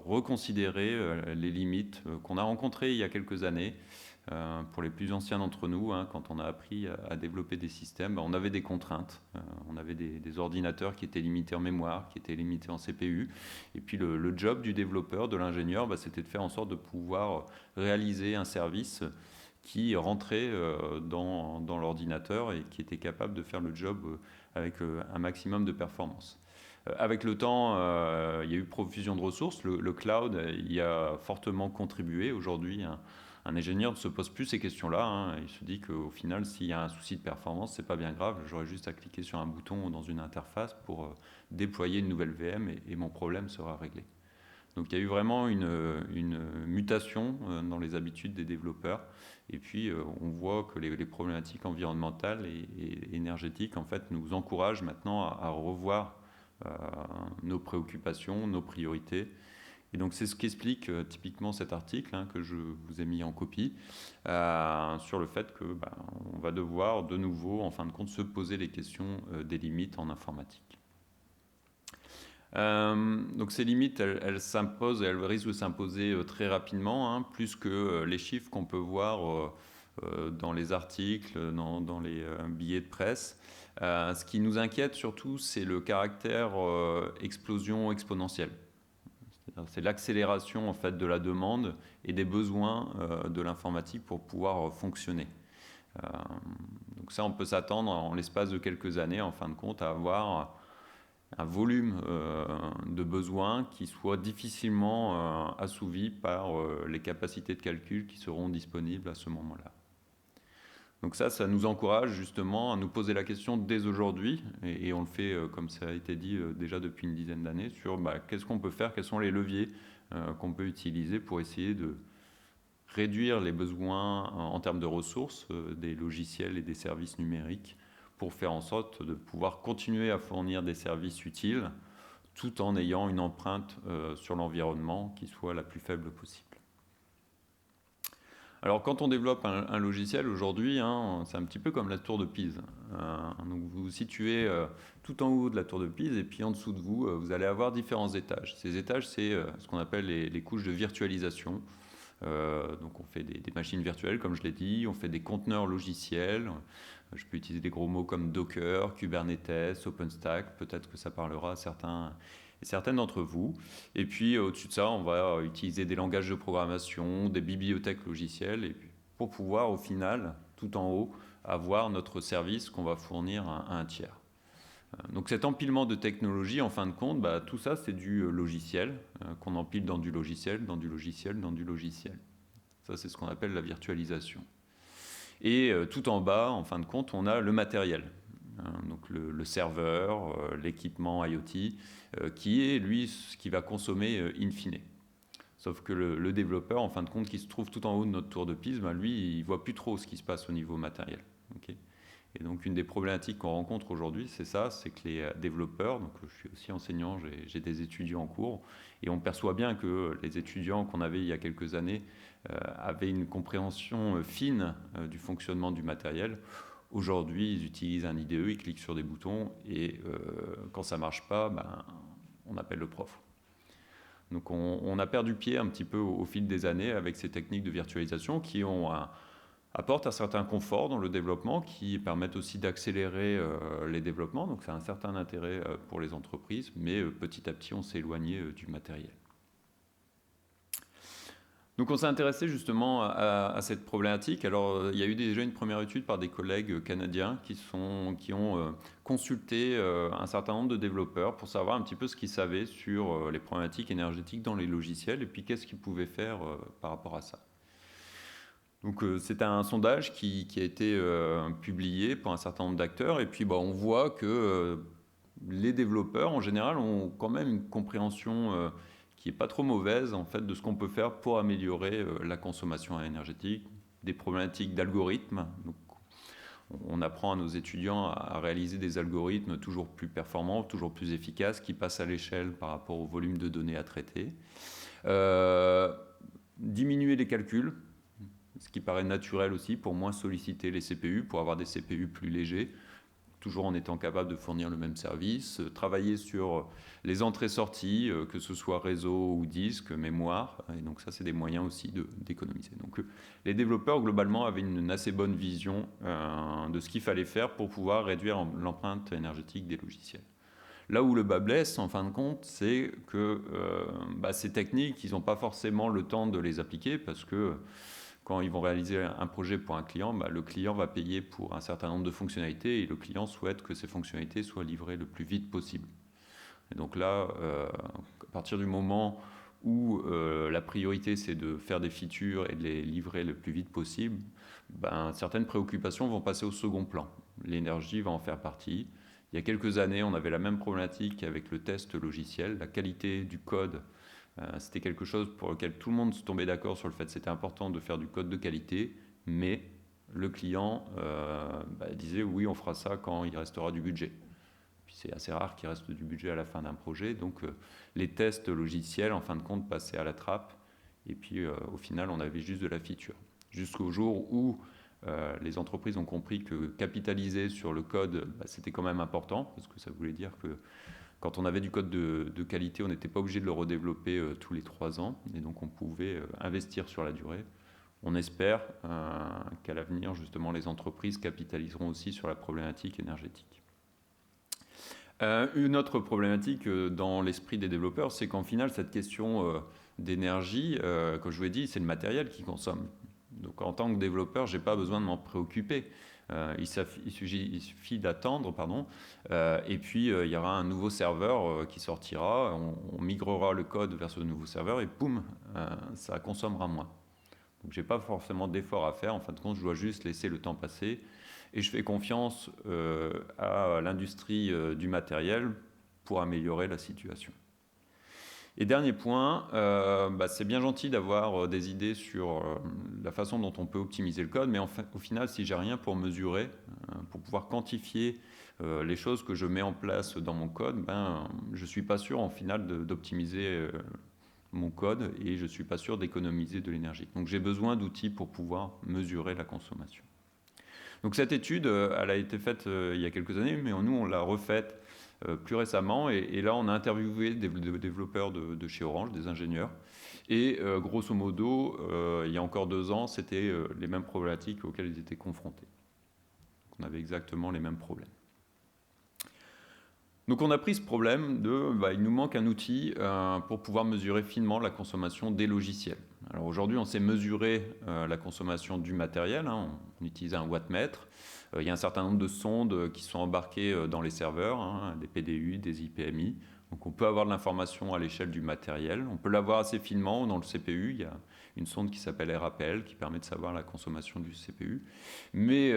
reconsidérer les limites qu'on a rencontrées il y a quelques années. Pour les plus anciens d'entre nous, quand on a appris à développer des systèmes, on avait des contraintes. On avait des ordinateurs qui étaient limités en mémoire, qui étaient limités en CPU. Et puis le job du développeur, de l'ingénieur, c'était de faire en sorte de pouvoir réaliser un service qui rentrait dans l'ordinateur et qui était capable de faire le job avec un maximum de performance. Avec le temps, il y a eu profusion de ressources. Le cloud y a fortement contribué. Aujourd'hui, un ingénieur ne se pose plus ces questions-là. Il se dit qu'au final, s'il y a un souci de performance, c'est pas bien grave. J'aurais juste à cliquer sur un bouton dans une interface pour déployer une nouvelle VM et mon problème sera réglé. Donc il y a eu vraiment une mutation dans les habitudes des développeurs. Et puis on voit que les problématiques environnementales et énergétiques en fait nous encouragent maintenant à revoir nos préoccupations, nos priorités. Et donc c'est ce qu'explique typiquement cet article que je vous ai mis en copie sur le fait que on va devoir de nouveau, en fin de compte, se poser les questions des limites en informatique. Donc ces limites, elles s'imposent et elles risquent de s'imposer très rapidement, plus que les chiffres qu'on peut voir dans les articles, dans les billets de presse. Ce qui nous inquiète surtout, c'est le caractère explosion exponentielle. C'est l'accélération en fait de la demande et des besoins de l'informatique pour pouvoir fonctionner. Donc ça, on peut s'attendre en l'espace de quelques années, en fin de compte, à avoir un volume de besoins qui soit difficilement assouvi par les capacités de calcul qui seront disponibles à ce moment-là. Donc ça nous encourage justement à nous poser la question dès aujourd'hui, et on le fait, comme ça a été dit déjà depuis une dizaine d'années, sur qu'est-ce qu'on peut faire, quels sont les leviers qu'on peut utiliser pour essayer de réduire les besoins en termes de ressources des logiciels et des services numériques pour faire en sorte de pouvoir continuer à fournir des services utiles tout en ayant une empreinte sur l'environnement qui soit la plus faible possible. Alors quand on développe un logiciel aujourd'hui, c'est un petit peu comme la tour de Pise. Donc vous vous situez tout en haut de la tour de Pise et puis en dessous de vous, vous allez avoir différents étages. Ces étages, c'est ce qu'on appelle les couches de virtualisation. Donc on fait des machines virtuelles, comme je l'ai dit, on fait des conteneurs logiciels. Je peux utiliser des gros mots comme Docker, Kubernetes, OpenStack, peut-être que ça parlera à certaines d'entre vous. Et puis au-dessus de ça, on va utiliser des langages de programmation, des bibliothèques logicielles, et puis, pour pouvoir au final, tout en haut, avoir notre service qu'on va fournir à un tiers. Donc cet empilement de technologies, en fin de compte, tout ça c'est du logiciel, qu'on empile dans du logiciel, dans du logiciel, dans du logiciel. Ça c'est ce qu'on appelle la virtualisation. Et tout en bas, en fin de compte, on a le matériel. Donc le serveur, l'équipement IoT, qui est lui ce qui va consommer in fine. Sauf que le développeur, en fin de compte, qui se trouve tout en haut de notre tour de Pise, lui, il ne voit plus trop ce qui se passe au niveau matériel. Okay. Et donc une des problématiques qu'on rencontre aujourd'hui, c'est ça, c'est que les développeurs, donc je suis aussi enseignant, j'ai des étudiants en cours, et on perçoit bien que les étudiants qu'on avait il y a quelques années avaient une compréhension fine du fonctionnement du matériel. Aujourd'hui, ils utilisent un IDE, ils cliquent sur des boutons, et quand ça ne marche pas, on appelle le prof. Donc on a perdu pied un petit peu au fil des années avec ces techniques de virtualisation qui apportent un certain confort dans le développement, qui permettent aussi d'accélérer les développements. Donc, c'est un certain intérêt pour les entreprises, mais petit à petit, on s'est éloigné du matériel. Donc on s'est intéressé justement à cette problématique. Alors il y a eu déjà une première étude par des collègues canadiens qui ont consulté un certain nombre de développeurs pour savoir un petit peu ce qu'ils savaient sur les problématiques énergétiques dans les logiciels et puis qu'est-ce qu'ils pouvaient faire par rapport à ça. Donc c'est un sondage qui a été publié pour un certain nombre d'acteurs et puis on voit que les développeurs en général ont quand même une compréhension qui n'est pas trop mauvaise en fait, de ce qu'on peut faire pour améliorer la consommation énergétique, des problématiques d'algorithmes. Donc, on apprend à nos étudiants à réaliser des algorithmes toujours plus performants, toujours plus efficaces, qui passent à l'échelle par rapport au volume de données à traiter. Diminuer les calculs, ce qui paraît naturel aussi, pour moins solliciter les CPU, pour avoir des CPU plus légers, toujours en étant capable de fournir le même service, travailler sur les entrées-sorties, que ce soit réseau ou disque, mémoire, et donc ça c'est des moyens aussi d'économiser. Donc les développeurs globalement avaient une assez bonne vision de ce qu'il fallait faire pour pouvoir réduire l'empreinte énergétique des logiciels. Là où le bas blesse, en fin de compte, c'est que ces techniques, ils n'ont pas forcément le temps de les appliquer parce que quand ils vont réaliser un projet pour un client, le client va payer pour un certain nombre de fonctionnalités et le client souhaite que ces fonctionnalités soient livrées le plus vite possible. Et donc là, à partir du moment où la priorité c'est de faire des features et de les livrer le plus vite possible, certaines préoccupations vont passer au second plan. L'énergie va en faire partie. Il y a quelques années, on avait la même problématique avec le test logiciel, la qualité du code. C'était quelque chose pour lequel tout le monde se tombait d'accord sur le fait que c'était important de faire du code de qualité, mais le client disait oui, on fera ça quand il restera du budget. Puis c'est assez rare qu'il reste du budget à la fin d'un projet, donc les tests logiciels, en fin de compte, passaient à la trappe, et puis au final, on avait juste de la feature. Jusqu'au jour où les entreprises ont compris que capitaliser sur le code, c'était quand même important, parce que ça voulait dire que quand on avait du code de qualité, on n'était pas obligé de le redévelopper tous les 3 ans, et donc on pouvait investir sur la durée. On espère qu'à l'avenir, justement, les entreprises capitaliseront aussi sur la problématique énergétique. Une autre problématique dans l'esprit des développeurs, c'est qu'en final, cette question d'énergie, comme je vous l'ai dit, c'est le matériel qui consomme. Donc en tant que développeur, je n'ai pas besoin de m'en préoccuper. Il suffit d'attendre, et puis il y aura un nouveau serveur qui sortira, on migrera le code vers ce nouveau serveur et boum, ça consommera moins. Donc je n'ai pas forcément d'effort à faire, en fin de compte je dois juste laisser le temps passer et je fais confiance à l'industrie du matériel pour améliorer la situation. Et dernier point, c'est bien gentil d'avoir des idées sur la façon dont on peut optimiser le code, mais au final, si j'ai rien pour mesurer, pour pouvoir quantifier les choses que je mets en place dans mon code, je ne suis pas sûr en final d'optimiser mon code et je ne suis pas sûr d'économiser de l'énergie. Donc j'ai besoin d'outils pour pouvoir mesurer la consommation. Donc cette étude, elle a été faite il y a quelques années, mais nous on l'a refaite plus récemment, et là on a interviewé des développeurs de chez Orange, des ingénieurs, et grosso modo, il y a encore 2 ans, c'était les mêmes problématiques auxquelles ils étaient confrontés. Donc, on avait exactement les mêmes problèmes. Donc on a pris ce problème il nous manque un outil pour pouvoir mesurer finement la consommation des logiciels. Alors aujourd'hui, on sait mesurer la consommation du matériel, on utilise un wattmètre. Il y a un certain nombre de sondes qui sont embarquées dans les serveurs, des PDU, des IPMI. Donc on peut avoir de l'information à l'échelle du matériel. On peut l'avoir assez finement dans le CPU. Il y a une sonde qui s'appelle RAPL qui permet de savoir la consommation du CPU. Mais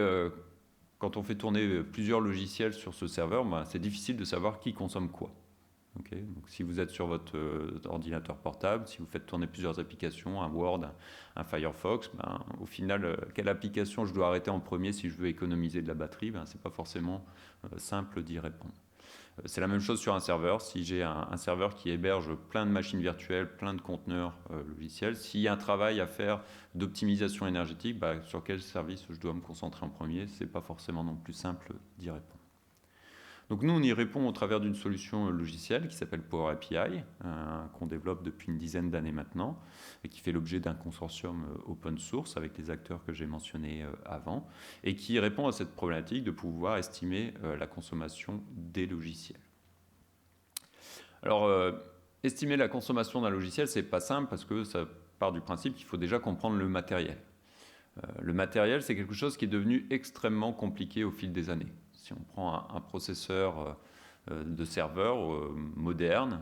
quand on fait tourner plusieurs logiciels sur ce serveur, c'est difficile de savoir qui consomme quoi. Okay, donc si vous êtes sur votre ordinateur portable, si vous faites tourner plusieurs applications, un Word, un Firefox, au final, quelle application je dois arrêter en premier si je veux économiser de la batterie, ce n'est pas forcément simple d'y répondre. C'est la même chose sur un serveur. Si j'ai un serveur qui héberge plein de machines virtuelles, plein de conteneurs logiciels, s'il y a un travail à faire d'optimisation énergétique, sur quel service je dois me concentrer en premier, ce n'est pas forcément non plus simple d'y répondre. Donc nous, on y répond au travers d'une solution logicielle qui s'appelle Power API, qu'on développe depuis une dizaine d'années maintenant, et qui fait l'objet d'un consortium open source avec les acteurs que j'ai mentionnés avant, et qui répond à cette problématique de pouvoir estimer la consommation des logiciels. Alors, estimer la consommation d'un logiciel, c'est pas simple parce que ça part du principe qu'il faut déjà comprendre le matériel. Le matériel, c'est quelque chose qui est devenu extrêmement compliqué au fil des années. Si on prend un processeur de serveur moderne,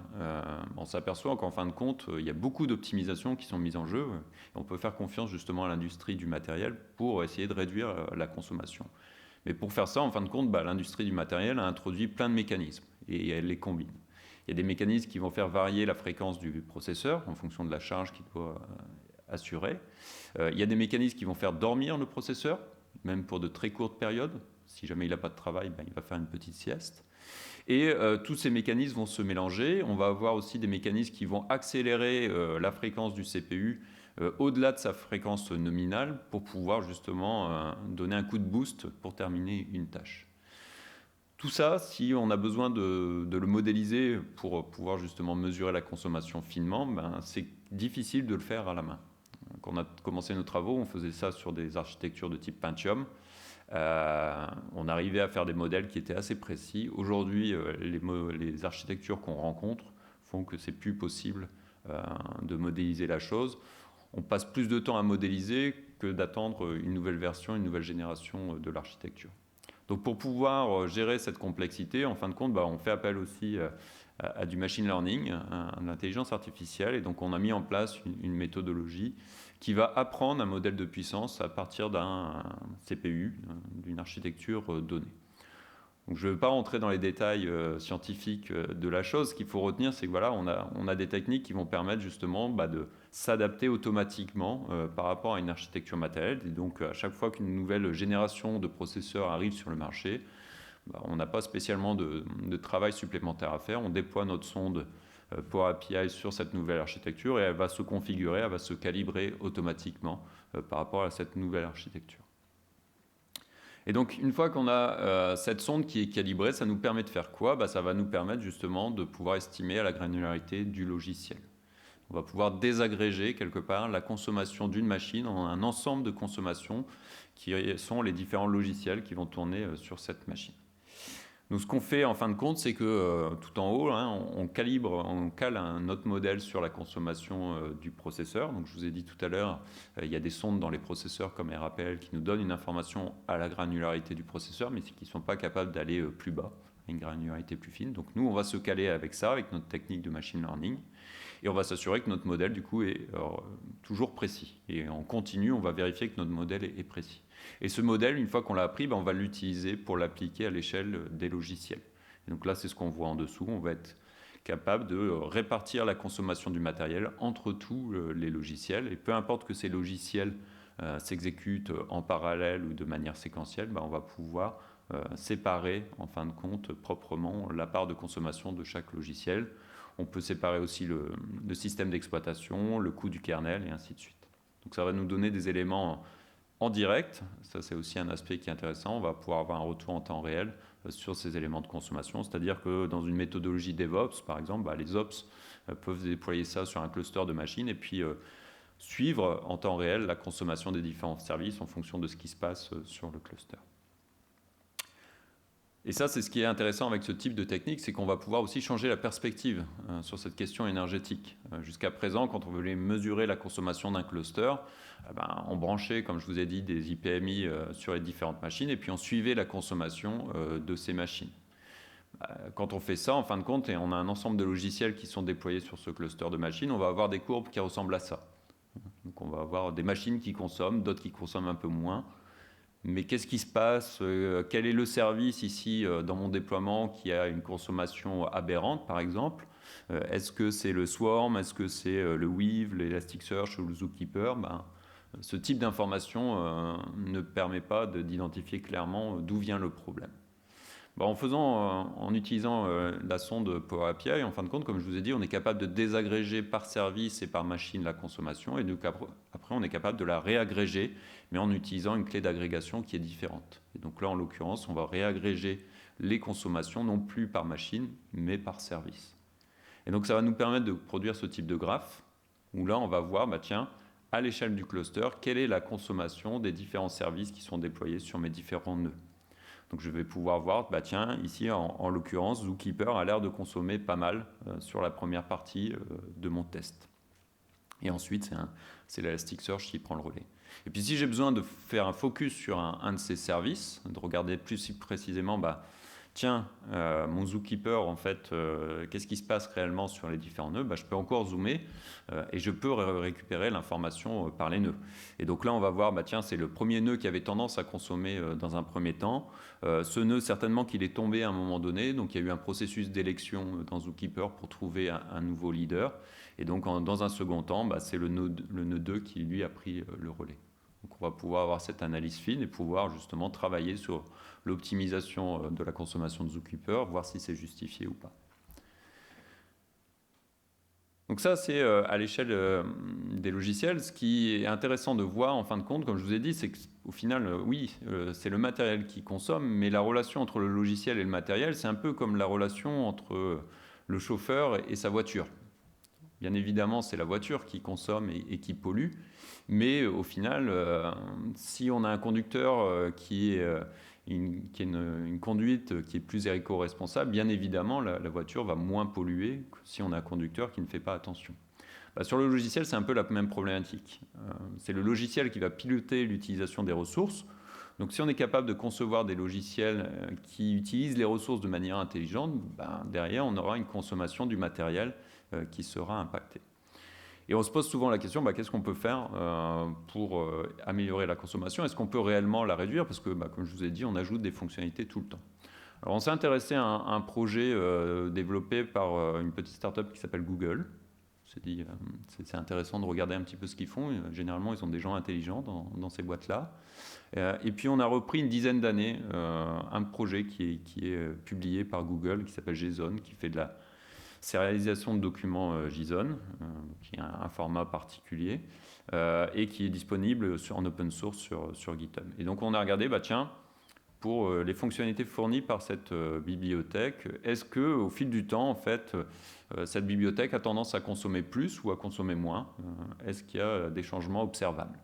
on s'aperçoit qu'en fin de compte, il y a beaucoup d'optimisations qui sont mises en jeu. On peut faire confiance justement à l'industrie du matériel pour essayer de réduire la consommation. Mais pour faire ça, en fin de compte, l'industrie du matériel a introduit plein de mécanismes et elle les combine. Il y a des mécanismes qui vont faire varier la fréquence du processeur en fonction de la charge qu'il doit assurer. Il y a des mécanismes qui vont faire dormir le processeur, même pour de très courtes périodes. Si jamais il n'a pas de travail, il va faire une petite sieste. Et tous ces mécanismes vont se mélanger. On va avoir aussi des mécanismes qui vont accélérer la fréquence du CPU au-delà de sa fréquence nominale pour pouvoir justement donner un coup de boost pour terminer une tâche. Tout ça, si on a besoin de le modéliser pour pouvoir justement mesurer la consommation finement, c'est difficile de le faire à la main. Quand on a commencé nos travaux, on faisait ça sur des architectures de type Pentium. On arrivait à faire des modèles qui étaient assez précis. Aujourd'hui, les architectures qu'on rencontre font que c'est plus possible de modéliser la chose. On passe plus de temps à modéliser que d'attendre une nouvelle version, une nouvelle génération de l'architecture. Donc pour pouvoir gérer cette complexité, en fin de compte, on fait appel aussi à du machine learning, à l'intelligence artificielle. Et donc on a mis en place une méthodologie qui va apprendre un modèle de puissance à partir d'un CPU, d'une architecture donnée. Donc je ne vais pas rentrer dans les détails scientifiques de la chose. Ce qu'il faut retenir, c'est que voilà, on a des techniques qui vont permettre justement de s'adapter automatiquement par rapport à une architecture matérielle. Et donc à chaque fois qu'une nouvelle génération de processeurs arrive sur le marché, on n'a pas spécialement de travail supplémentaire à faire. On déploie notre sonde Power API sur cette nouvelle architecture et elle va se configurer, elle va se calibrer automatiquement par rapport à cette nouvelle architecture. Et donc, une fois qu'on a cette sonde qui est calibrée, ça nous permet de faire quoi ? Ça va nous permettre justement de pouvoir estimer à la granularité du logiciel. On va pouvoir désagréger quelque part la consommation d'une machine en un ensemble de consommations qui sont les différents logiciels qui vont tourner sur cette machine. Donc, ce qu'on fait en fin de compte, c'est que tout en haut, on cale un autre modèle sur la consommation du processeur. Donc, je vous ai dit tout à l'heure, il y a des sondes dans les processeurs comme RAPL qui nous donnent une information à la granularité du processeur, mais qui ne sont pas capables d'aller plus bas, à une granularité plus fine. Donc, nous, on va se caler avec ça, avec notre technique de machine learning, et on va s'assurer que notre modèle, du coup, est toujours précis. Et en continu, on va vérifier que notre modèle est précis. Et ce modèle, une fois qu'on l'a appris, on va l'utiliser pour l'appliquer à l'échelle des logiciels. Et donc là, c'est ce qu'on voit en dessous. On va être capable de répartir la consommation du matériel entre tous les logiciels. Et peu importe que ces logiciels s'exécutent en parallèle ou de manière séquentielle, on va pouvoir séparer, en fin de compte, proprement la part de consommation de chaque logiciel. On peut séparer aussi le système d'exploitation, le coût du kernel, et ainsi de suite. Donc ça va nous donner des éléments en direct, ça c'est aussi un aspect qui est intéressant, on va pouvoir avoir un retour en temps réel sur ces éléments de consommation, c'est-à-dire que dans une méthodologie DevOps, par exemple, les Ops peuvent déployer ça sur un cluster de machines et puis suivre en temps réel la consommation des différents services en fonction de ce qui se passe sur le cluster. Et ça, c'est ce qui est intéressant avec ce type de technique, c'est qu'on va pouvoir aussi changer la perspective sur cette question énergétique. Jusqu'à présent, quand on voulait mesurer la consommation d'un cluster, on branchait, comme je vous ai dit, des IPMI sur les différentes machines et puis on suivait la consommation de ces machines. Quand on fait ça, en fin de compte, et on a un ensemble de logiciels qui sont déployés sur ce cluster de machines, on va avoir des courbes qui ressemblent à ça. Donc on va avoir des machines qui consomment, d'autres qui consomment un peu moins. Mais qu'est-ce qui se passe ? Quel est le service ici dans mon déploiement qui a une consommation aberrante, par exemple ? Est-ce que c'est le Swarm ? Est-ce que c'est le Weave, l'Elasticsearch ou le Zookeeper ? Ce type d'information ne permet pas d'identifier clairement d'où vient le problème. En utilisant la sonde Power API, en fin de compte, comme je vous ai dit, on est capable de désagréger par service et par machine la consommation, et donc après on est capable de la réagréger, mais en utilisant une clé d'agrégation qui est différente. Et donc là, en l'occurrence, on va réagréger les consommations, non plus par machine, mais par service. Et donc ça va nous permettre de produire ce type de graphe, où là, on va voir, à l'échelle du cluster, quelle est la consommation des différents services qui sont déployés sur mes différents nœuds. Donc je vais pouvoir voir, ici en l'occurrence, Zookeeper a l'air de consommer pas mal sur la première partie de mon test. Et ensuite, c'est l'Elasticsearch qui prend le relais. Et puis si j'ai besoin de faire un focus sur un de ces services, de regarder plus précisément, tiens, mon Zookeeper, en fait, qu'est-ce qui se passe réellement sur les différents nœuds, je peux encore zoomer et je peux récupérer l'information par les nœuds. Et donc là, on va voir, tiens, c'est le premier nœud qui avait tendance à consommer dans un premier temps. Ce nœud, certainement qu'il est tombé à un moment donné, donc il y a eu un processus d'élection dans Zookeeper pour trouver un nouveau leader. Et donc, dans un second temps, c'est le nœud 2 qui, lui, a pris le relais. Donc, on va pouvoir avoir cette analyse fine et pouvoir justement travailler sur l'optimisation de la consommation de Zookeeper, voir si c'est justifié ou pas. Donc ça, c'est à l'échelle des logiciels. Ce qui est intéressant de voir, en fin de compte, comme je vous ai dit, c'est qu'au final, c'est le matériel qui consomme, mais la relation entre le logiciel et le matériel, c'est un peu comme la relation entre le chauffeur et sa voiture. Bien évidemment, c'est la voiture qui consomme et qui pollue, mais au final, si on a un conducteur qui a une conduite qui est plus éco-responsable, bien évidemment, la voiture va moins polluer que si on a un conducteur qui ne fait pas attention. Sur le logiciel, c'est un peu la même problématique. C'est le logiciel qui va piloter l'utilisation des ressources. Donc si on est capable de concevoir des logiciels qui utilisent les ressources de manière intelligente, derrière, on aura une consommation du matériel qui sera impactée. Et on se pose souvent la question, qu'est-ce qu'on peut faire pour améliorer la consommation? Est-ce qu'on peut réellement la réduire? Parce que, comme je vous ai dit, on ajoute des fonctionnalités tout le temps. Alors on s'est intéressé à un projet développé par une petite start-up qui s'appelle Google. On s'est dit, c'est intéressant de regarder un petit peu ce qu'ils font. Généralement, ils ont des gens intelligents dans ces boîtes-là. Et puis on a repris une dizaine d'années un projet qui est publié par Google, qui s'appelle JSON, qui fait de la sérialisation de documents JSON, qui est un format particulier, et qui est disponible en open source sur GitHub. Et donc on a regardé, pour les fonctionnalités fournies par cette bibliothèque, est-ce qu'au fil du temps, en fait, cette bibliothèque a tendance à consommer plus ou à consommer moins? Est-ce qu'il y a des changements observables?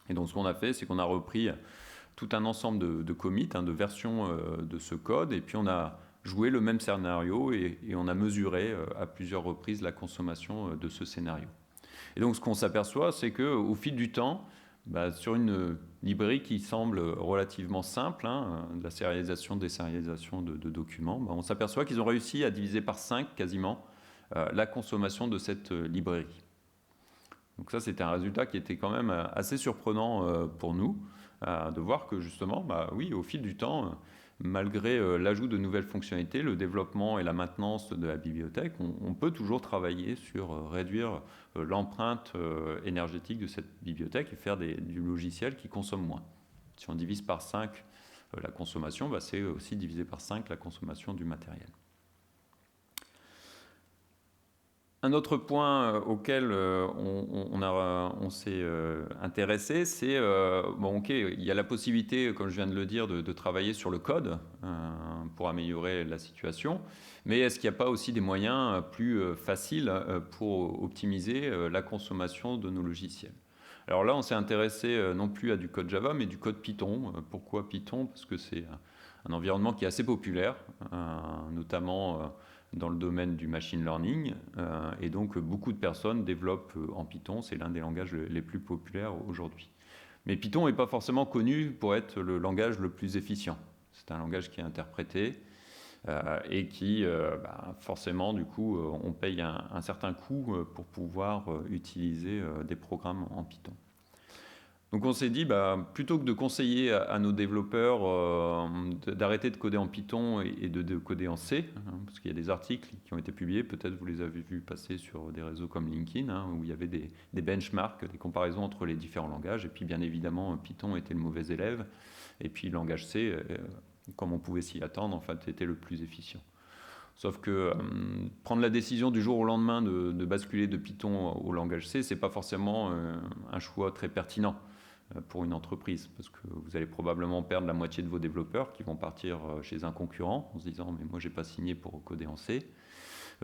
Et donc ce qu'on a fait, c'est qu'on a repris tout un ensemble de commits, de versions de ce code, et puis on a joué le même scénario et on a mesuré à plusieurs reprises la consommation de ce scénario. Et donc ce qu'on s'aperçoit, c'est qu'au fil du temps, sur une librairie qui semble relativement simple, de la sérialisation, désérialisation de documents, on s'aperçoit qu'ils ont réussi à diviser par 5 quasiment la consommation de cette librairie. Donc ça, c'était un résultat qui était quand même assez surprenant pour nous, de voir que justement, oui, au fil du temps, malgré l'ajout de nouvelles fonctionnalités, le développement et la maintenance de la bibliothèque, on peut toujours travailler sur réduire l'empreinte énergétique de cette bibliothèque et faire du logiciel qui consomme moins. Si on divise par 5 la consommation, c'est aussi diviser par 5 la consommation du matériel. Un autre point auquel on s'est intéressé, c'est il y a la possibilité, comme je viens de le dire, de travailler sur le code pour améliorer la situation, mais est-ce qu'il n'y a pas aussi des moyens plus faciles pour optimiser la consommation de nos logiciels? Alors là, on s'est intéressé non plus à du code Java, mais du code Python. Pourquoi Python? Parce que c'est un environnement qui est assez populaire, notamment dans le domaine du machine learning, et donc beaucoup de personnes développent en Python. C'est l'un des langages les plus populaires aujourd'hui. Mais Python n'est pas forcément connu pour être le langage le plus efficient. C'est un langage qui est interprété et qui, forcément, du coup, on paye un certain coût pour pouvoir utiliser des programmes en Python. Donc on s'est dit, plutôt que de conseiller à nos développeurs d'arrêter de coder en Python et de coder en C, parce qu'il y a des articles qui ont été publiés, peut-être vous les avez vus passer sur des réseaux comme LinkedIn, où il y avait des benchmarks, des comparaisons entre les différents langages, et puis bien évidemment Python était le mauvais élève, et puis le langage C, comme on pouvait s'y attendre, en fait, était le plus efficient. Sauf que prendre la décision du jour au lendemain de basculer de Python au langage C, c'est pas forcément un choix très pertinent pour une entreprise, parce que vous allez probablement perdre la moitié de vos développeurs qui vont partir chez un concurrent en se disant « mais moi j'ai pas signé pour coder en C ».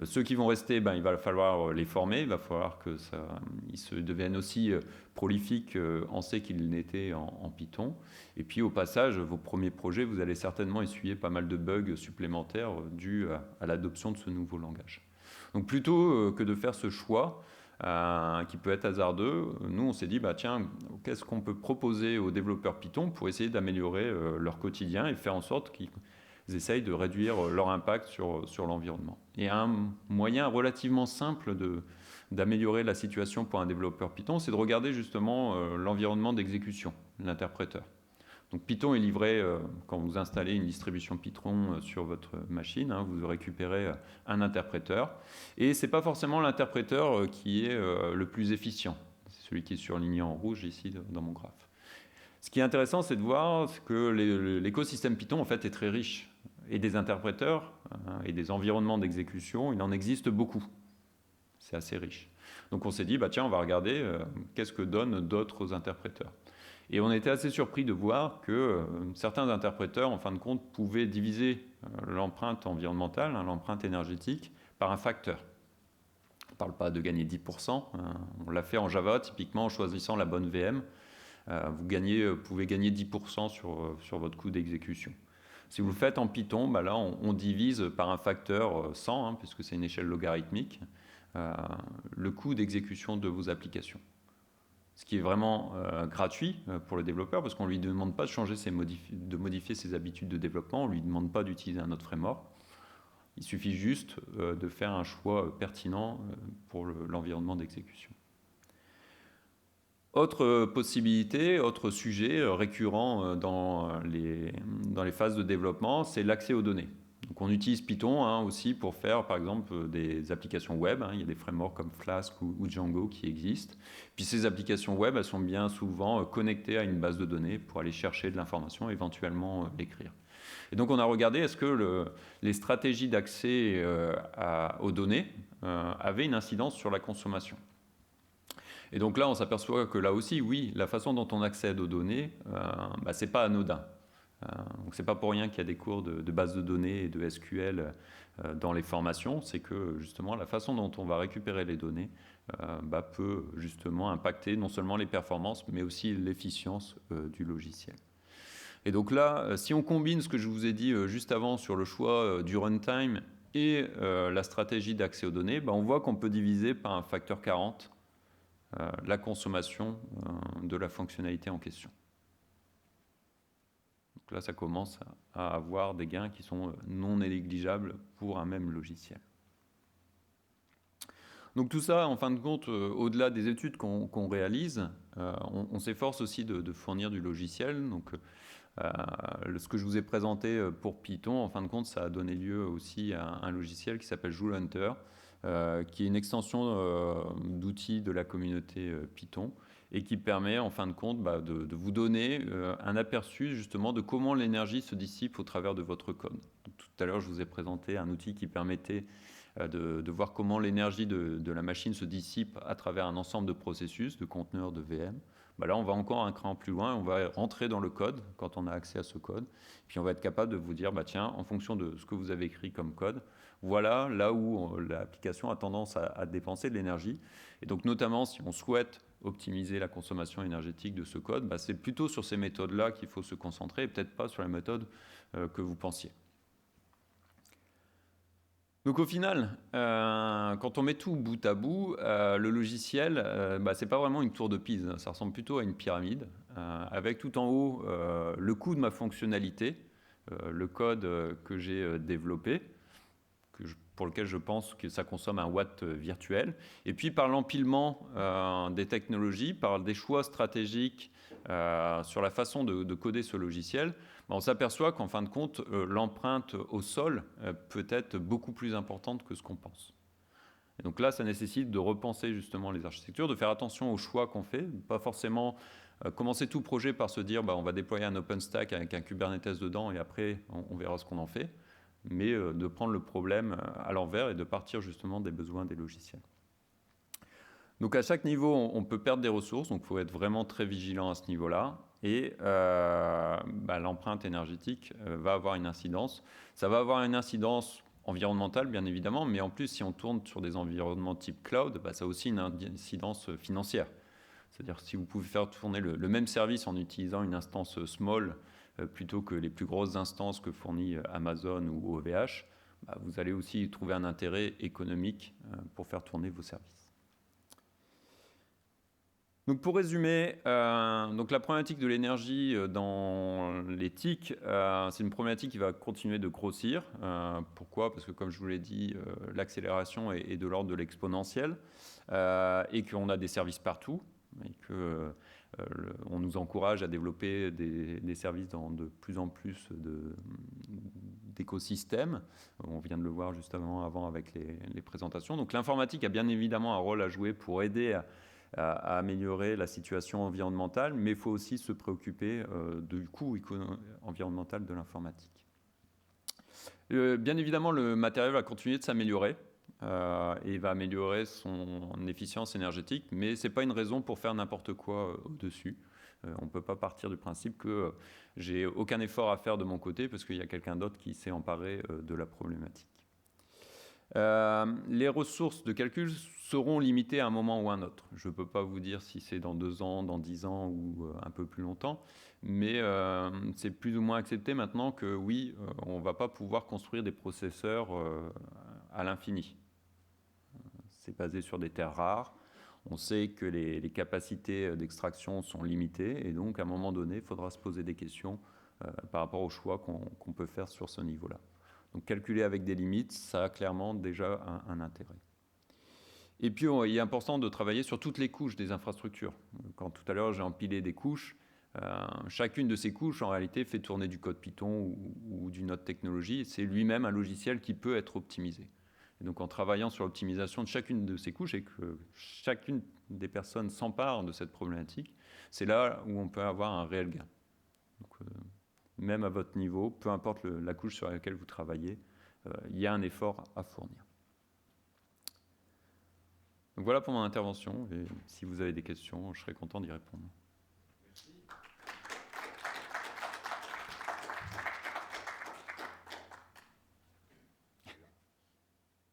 Ceux qui vont rester, il va falloir les former, il va falloir qu'ils se deviennent aussi prolifiques en C qu'ils n'étaient en Python. Et puis au passage, vos premiers projets, vous allez certainement essuyer pas mal de bugs supplémentaires dus à l'adoption de ce nouveau langage. Donc plutôt que de faire ce choix, qui peut être hasardeux. Nous, on s'est dit, tiens, qu'est-ce qu'on peut proposer aux développeurs Python pour essayer d'améliorer leur quotidien et faire en sorte qu'ils essayent de réduire leur impact sur l'environnement. Et un moyen relativement simple d'améliorer la situation pour un développeur Python, c'est de regarder justement l'environnement d'exécution, l'interpréteur. Donc Python est livré quand vous installez une distribution Python sur votre machine, vous récupérez un interpréteur. Et ce n'est pas forcément l'interpréteur qui est le plus efficient. C'est celui qui est surligné en rouge ici dans mon graphe. Ce qui est intéressant, c'est de voir que l'écosystème Python en fait, est très riche. Et des interpréteurs et des environnements d'exécution, il en existe beaucoup. C'est assez riche. Donc on s'est dit, tiens, on va regarder qu'est-ce que donnent d'autres interpréteurs. Et on était assez surpris de voir que certains interpréteurs, en fin de compte, pouvaient diviser l'empreinte environnementale, l'empreinte énergétique, par un facteur. On ne parle pas de gagner 10%. On l'a fait en Java, typiquement en choisissant la bonne VM. Vous pouvez gagner 10% sur votre coût d'exécution. Si vous le faites en Python, là, on divise par un facteur 100, puisque c'est une échelle logarithmique, le coût d'exécution de vos applications. Ce qui est vraiment gratuit pour le développeur, parce qu'on ne lui demande pas de modifier ses habitudes de développement, on ne lui demande pas d'utiliser un autre framework. Il suffit juste de faire un choix pertinent pour l'environnement d'exécution. Autre possibilité, autre sujet récurrent dans les phases de développement, c'est l'accès aux données. Donc on utilise Python aussi pour faire par exemple des applications web. Il y a des frameworks comme Flask ou Django qui existent. Puis ces applications web, elles sont bien souvent connectées à une base de données pour aller chercher de l'information, éventuellement l'écrire. Et donc on a regardé est-ce que les stratégies d'accès aux données avaient une incidence sur la consommation. Et donc là, on s'aperçoit que là aussi, oui, la façon dont on accède aux données, ce n'est pas anodin. Donc c'est pas pour rien qu'il y a des cours de base de données et de SQL dans les formations, c'est que justement la façon dont on va récupérer les données peut justement impacter non seulement les performances, mais aussi l'efficience du logiciel. Et donc là, si on combine ce que je vous ai dit juste avant sur le choix du runtime et la stratégie d'accès aux données, on voit qu'on peut diviser par un facteur 40 la consommation de la fonctionnalité en question. Donc là, ça commence à avoir des gains qui sont non négligeables pour un même logiciel. Donc tout ça, en fin de compte, au-delà des études qu'on réalise, on s'efforce aussi de fournir du logiciel. Donc ce que je vous ai présenté pour Python, en fin de compte, ça a donné lieu aussi à un logiciel qui s'appelle Joule Hunter, qui est une extension d'outils de la communauté Python et qui permet en fin de compte de vous donner un aperçu justement de comment l'énergie se dissipe au travers de votre code. Donc, tout à l'heure, je vous ai présenté un outil qui permettait de voir comment l'énergie de la machine se dissipe à travers un ensemble de processus, de conteneurs, de VM. Là, on va encore un cran plus loin, on va rentrer dans le code quand on a accès à ce code, puis on va être capable de vous dire, tiens, en fonction de ce que vous avez écrit comme code, voilà là où l'application a tendance à dépenser de l'énergie. Et donc notamment, si on souhaite optimiser la consommation énergétique de ce code, c'est plutôt sur ces méthodes-là qu'il faut se concentrer et peut-être pas sur les méthodes que vous pensiez. Donc au final, quand on met tout bout à bout, le logiciel, ce n'est pas vraiment une tour de Pise, ça ressemble plutôt à une pyramide, avec tout en haut le coût de ma fonctionnalité, le code que j'ai développé, pour lequel je pense que ça consomme un watt virtuel, et puis par l'empilement des technologies, par des choix stratégiques sur la façon de coder ce logiciel, on s'aperçoit qu'en fin de compte, l'empreinte au sol peut être beaucoup plus importante que ce qu'on pense. Et donc là, ça nécessite de repenser justement les architectures, de faire attention aux choix qu'on fait, pas forcément commencer tout projet par se dire on va déployer un OpenStack avec un Kubernetes dedans et après on verra ce qu'on en fait, mais de prendre le problème à l'envers et de partir justement des besoins des logiciels. Donc à chaque niveau, on peut perdre des ressources, donc il faut être vraiment très vigilant à ce niveau-là. Et l'empreinte énergétique va avoir une incidence. Ça va avoir une incidence environnementale, bien évidemment, mais en plus, si on tourne sur des environnements type cloud, ça a aussi une incidence financière. C'est-à-dire si vous pouvez faire tourner le même service en utilisant une instance small plutôt que les plus grosses instances que fournit Amazon ou OVH, vous allez aussi trouver un intérêt économique pour faire tourner vos services. Donc pour résumer, donc la problématique de l'énergie dans les TIC, c'est une problématique qui va continuer de grossir. Pourquoi ? Parce que comme je vous l'ai dit, l'accélération est de l'ordre de l'exponentielle et qu'on a des services partout et que on nous encourage à développer des services dans de plus en plus d'écosystèmes. On vient de le voir juste avant avec les présentations. Donc l'informatique a bien évidemment un rôle à jouer pour aider à améliorer la situation environnementale, mais il faut aussi se préoccuper du coût environnemental de l'informatique. Bien évidemment, le matériel va continuer de s'améliorer et va améliorer son efficience énergétique, mais ce n'est pas une raison pour faire n'importe quoi au-dessus. On ne peut pas partir du principe que j'ai aucun effort à faire de mon côté parce qu'il y a quelqu'un d'autre qui s'est emparé de la problématique. Les ressources de calcul seront limitées à un moment ou à un autre. Je ne peux pas vous dire si c'est dans 2 ans, dans 10 ans ou un peu plus longtemps, mais c'est plus ou moins accepté maintenant que oui, on ne va pas pouvoir construire des processeurs à l'infini. C'est basé sur des terres rares. On sait que les capacités d'extraction sont limitées et donc à un moment donné, il faudra se poser des questions par rapport aux choix qu'on peut faire sur ce niveau-là. Donc calculer avec des limites, ça a clairement déjà un intérêt. Et puis il est important de travailler sur toutes les couches des infrastructures. Quand tout à l'heure j'ai empilé des couches, chacune de ces couches en réalité fait tourner du code Python ou d'une autre technologie. C'est lui-même un logiciel qui peut être optimisé. Et donc en travaillant sur l'optimisation de chacune de ces couches et que chacune des personnes s'empare de cette problématique, c'est là où on peut avoir un réel gain. Donc, même à votre niveau, peu importe la couche sur laquelle vous travaillez, il y a un effort à fournir. Donc voilà pour mon intervention, et si vous avez des questions, je serai content d'y répondre. Merci.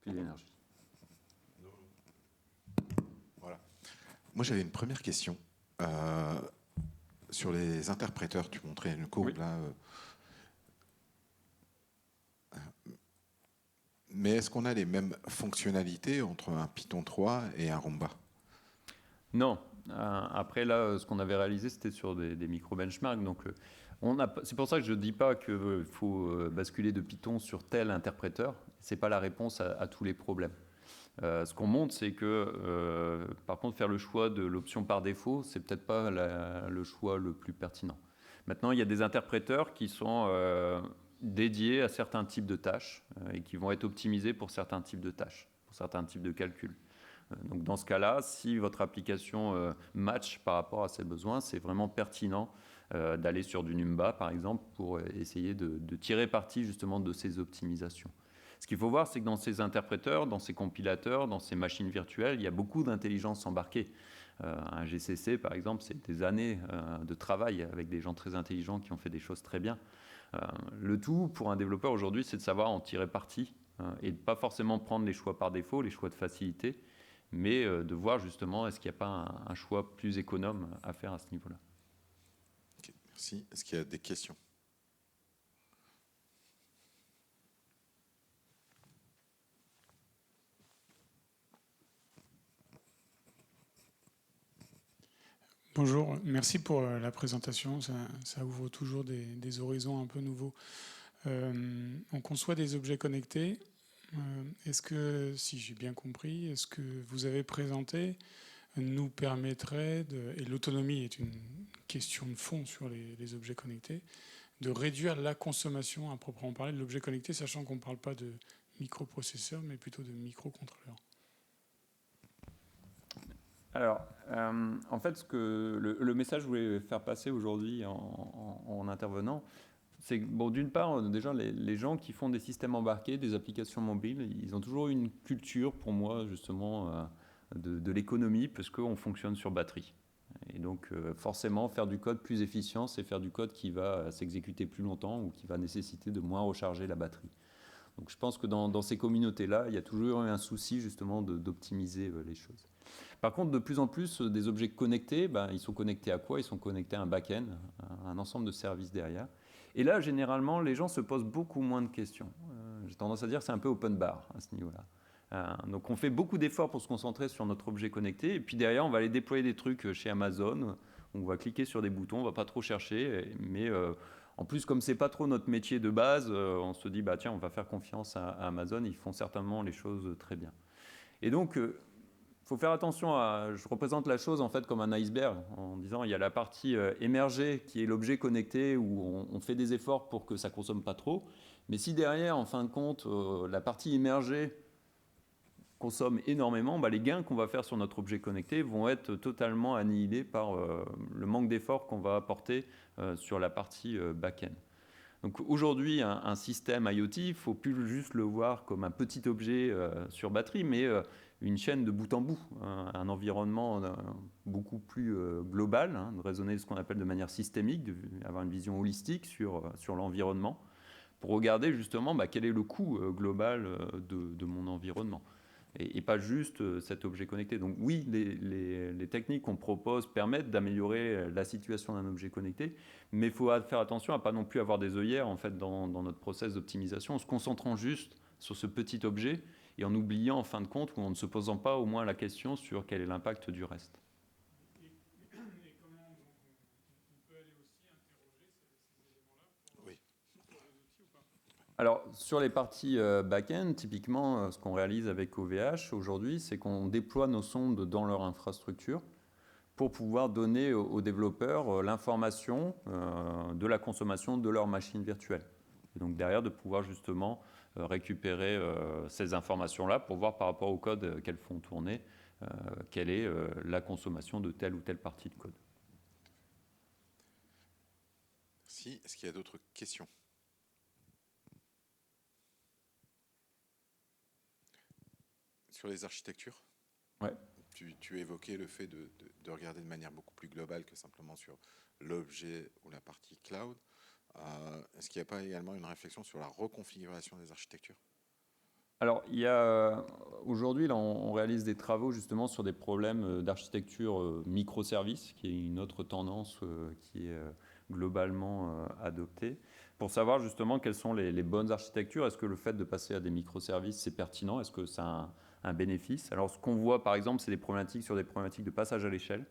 Puis l'énergie. Voilà. Moi, j'avais une première question. Sur les interpréteurs, tu montrais une courbe, oui. Là. Mais est-ce qu'on a les mêmes fonctionnalités entre un Python 3 et un Rumba ? Non. Après, là, ce qu'on avait réalisé, c'était sur des micro-benchmarks. Donc, c'est pour ça que je ne dis pas qu'il faut basculer de Python sur tel interpréteur. Ce n'est pas la réponse à tous les problèmes. Ce qu'on montre, c'est que, par contre, faire le choix de l'option par défaut, c'est peut-être pas le choix le plus pertinent. Maintenant, il y a des interpréteurs qui sont dédiés à certains types de tâches et qui vont être optimisés pour certains types de tâches, pour certains types de calculs. Donc, dans ce cas-là, si votre application match par rapport à ses besoins, c'est vraiment pertinent d'aller sur du Numba, par exemple, pour essayer de tirer parti justement de ces optimisations. Ce qu'il faut voir, c'est que dans ces interpréteurs, dans ces compilateurs, dans ces machines virtuelles, il y a beaucoup d'intelligence embarquée. Un GCC, par exemple, c'est des années de travail avec des gens très intelligents qui ont fait des choses très bien. Le tout, pour un développeur aujourd'hui, c'est de savoir en tirer parti et de ne pas forcément prendre les choix par défaut, les choix de facilité, mais de voir justement est-ce qu'il n'y a pas un choix plus économe à faire à ce niveau-là. Okay, merci. Est-ce qu'il y a des questions ? Bonjour, merci pour la présentation, ça ouvre toujours des horizons un peu nouveaux. On conçoit des objets connectés. Est-ce que, si j'ai bien compris, est-ce que vous avez présenté nous permettrait, et l'autonomie est une question de fond sur les objets connectés, de réduire la consommation à proprement parler de l'objet connecté, sachant qu'on ne parle pas de microprocesseurs, mais plutôt de microcontrôleurs. Alors, en fait, le message que je voulais faire passer aujourd'hui en intervenant, c'est que, bon, d'une part, déjà, les gens qui font des systèmes embarqués, des applications mobiles, ils ont toujours une culture, pour moi, justement, de l'économie, parce qu'on fonctionne sur batterie. Et donc, forcément, faire du code plus efficient, c'est faire du code qui va s'exécuter plus longtemps ou qui va nécessiter de moins recharger la batterie. Donc, je pense que dans ces communautés-là, il y a toujours un souci, justement, d'optimiser les choses. Par contre, de plus en plus, des objets connectés, ils sont connectés à quoi ? Ils sont connectés à un back-end, à un ensemble de services derrière. Et là, généralement, les gens se posent beaucoup moins de questions. J'ai tendance à dire que c'est un peu open bar à ce niveau-là. Donc on fait beaucoup d'efforts pour se concentrer sur notre objet connecté, et puis derrière on va aller déployer des trucs chez Amazon, on va cliquer sur des boutons, on va pas trop chercher, mais en plus comme c'est pas trop notre métier de base, on se dit bah tiens on va faire confiance à Amazon, ils font certainement les choses très bien. Et donc faut faire attention je représente la chose en fait comme un iceberg, en disant il y a la partie émergée qui est l'objet connecté où on fait des efforts pour que ça consomme pas trop, mais si derrière en fin de compte la partie immergée consomme énormément, les gains qu'on va faire sur notre objet connecté vont être totalement annihilés par le manque d'effort qu'on va apporter sur la partie back-end. Donc aujourd'hui, un système IoT, il ne faut plus juste le voir comme un petit objet sur batterie, mais une chaîne de bout en bout, un environnement beaucoup plus global, de raisonner ce qu'on appelle de manière systémique, d'avoir une vision holistique sur l'environnement, pour regarder justement quel est le coût global de mon environnement. Et pas juste cet objet connecté. Donc oui, les techniques qu'on propose permettent d'améliorer la situation d'un objet connecté, mais il faut faire attention à ne pas non plus avoir des œillères en fait, dans notre process d'optimisation, en se concentrant juste sur ce petit objet et en oubliant en fin de compte ou en ne se posant pas au moins la question sur quel est l'impact du reste. Alors, sur les parties back-end, typiquement, ce qu'on réalise avec OVH aujourd'hui, c'est qu'on déploie nos sondes dans leur infrastructure pour pouvoir donner aux développeurs l'information de la consommation de leur machine virtuelle. Et donc derrière, de pouvoir justement récupérer ces informations-là pour voir par rapport au code qu'elles font tourner, quelle est la consommation de telle ou telle partie de code. Merci. Est-ce qu'il y a d'autres questions ? Sur les architectures ? Ouais. Tu évoquais le fait de regarder de manière beaucoup plus globale que simplement sur l'objet ou la partie cloud. Est-ce qu'il n'y a pas également une réflexion sur la reconfiguration des architectures ? Alors, aujourd'hui, là, on réalise des travaux justement sur des problèmes d'architecture microservices, qui est une autre tendance qui est globalement adoptée, pour savoir justement quelles sont les bonnes architectures. Est-ce que le fait de passer à des microservices, c'est pertinent ? Est-ce que ça a un bénéfice ? Alors, ce qu'on voit, par exemple, c'est des problématiques de passage à l'échelle.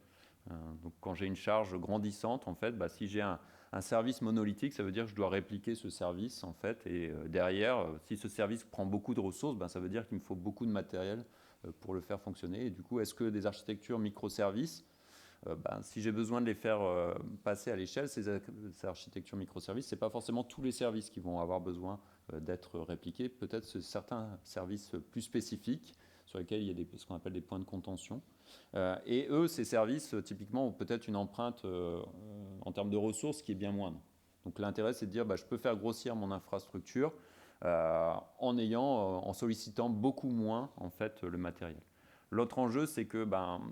Donc, quand j'ai une charge grandissante, en fait, si j'ai un service monolithique, ça veut dire que je dois répliquer ce service, en fait, et derrière, si ce service prend beaucoup de ressources, ça veut dire qu'il me faut beaucoup de matériel pour le faire fonctionner. Et du coup, est-ce que des architectures microservices, si j'ai besoin de les faire passer à l'échelle, ces architectures microservices, ce n'est pas forcément tous les services qui vont avoir besoin d'être répliqués. Peut-être certains services plus spécifiques sur lesquels il y a ce qu'on appelle des points de contention. Et eux, ces services, typiquement, ont peut-être une empreinte en termes de ressources qui est bien moindre. Donc l'intérêt, c'est de dire, je peux faire grossir mon infrastructure en sollicitant beaucoup moins en fait, le matériel. L'autre enjeu, c'est que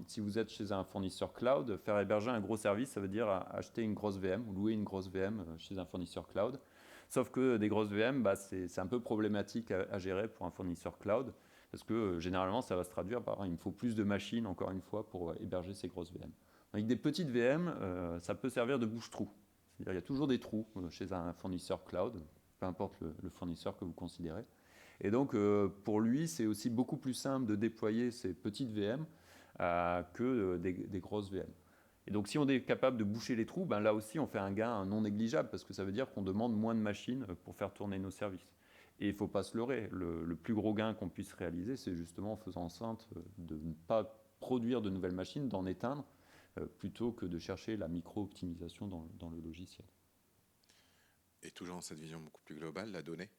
si vous êtes chez un fournisseur cloud, faire héberger un gros service, ça veut dire acheter une grosse VM ou louer une grosse VM chez un fournisseur cloud. Sauf que des grosses VM, c'est un peu problématique à gérer pour un fournisseur cloud, parce que généralement, ça va se traduire par il me faut plus de machines, encore une fois, pour héberger ces grosses VM. Avec des petites VM, ça peut servir de bouche-trou. C'est-à-dire il y a toujours des trous chez un fournisseur cloud, peu importe le fournisseur que vous considérez. Et donc, pour lui, c'est aussi beaucoup plus simple de déployer ces petites VM que des grosses VM. Et donc, si on est capable de boucher les trous, là aussi, on fait un gain non négligeable, parce que ça veut dire qu'on demande moins de machines pour faire tourner nos services. Et il ne faut pas se leurrer. Le plus gros gain qu'on puisse réaliser, c'est justement en faisant en sorte de ne pas produire de nouvelles machines, d'en éteindre, plutôt que de chercher la micro-optimisation dans le logiciel. Et toujours dans cette vision beaucoup plus globale, la donnée ?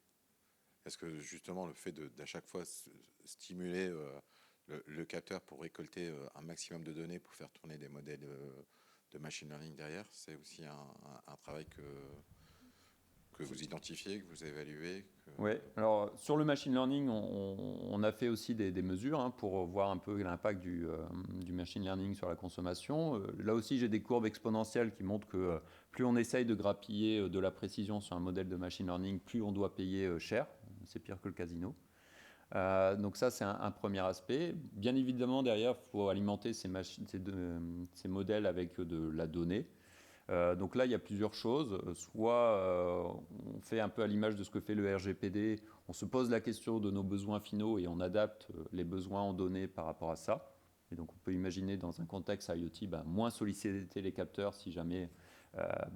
Est-ce que justement le fait d'à chaque fois stimuler le capteur pour récolter un maximum de données pour faire tourner des modèles de machine learning derrière, c'est aussi un travail que vous identifiez, que vous évaluez Oui, alors sur le machine learning, on a fait aussi des mesures pour voir un peu l'impact du machine learning sur la consommation. Là aussi, j'ai des courbes exponentielles qui montrent que plus on essaye de grappiller de la précision sur un modèle de machine learning, plus on doit payer cher. C'est pire que le casino. Donc ça, c'est un premier aspect. Bien évidemment, derrière, il faut alimenter ces modèles avec de la donnée. Donc là, il y a plusieurs choses. Soit on fait fait un peu à l'image de ce que fait le RGPD. On se pose la question de nos besoins finaux et on adapte les besoins en données par rapport à ça. Et donc on peut imaginer dans un contexte IoT, moins solliciter les capteurs si jamais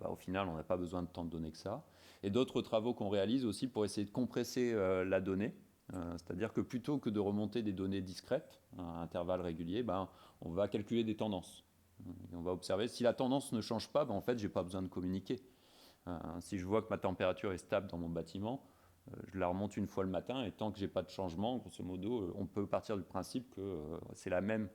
au final on n'a pas besoin de tant de données que ça. Et d'autres travaux qu'on réalise aussi pour essayer de compresser la donnée. C'est-à-dire que plutôt que de remonter des données discrètes à intervalles réguliers, on va calculer des tendances. Et on va observer, si la tendance ne change pas, en fait, je n'ai pas besoin de communiquer. Si je vois que ma température est stable dans mon bâtiment, je la remonte une fois le matin, et tant que je n'ai pas de changement, grosso modo, on peut partir du principe que c'est la même.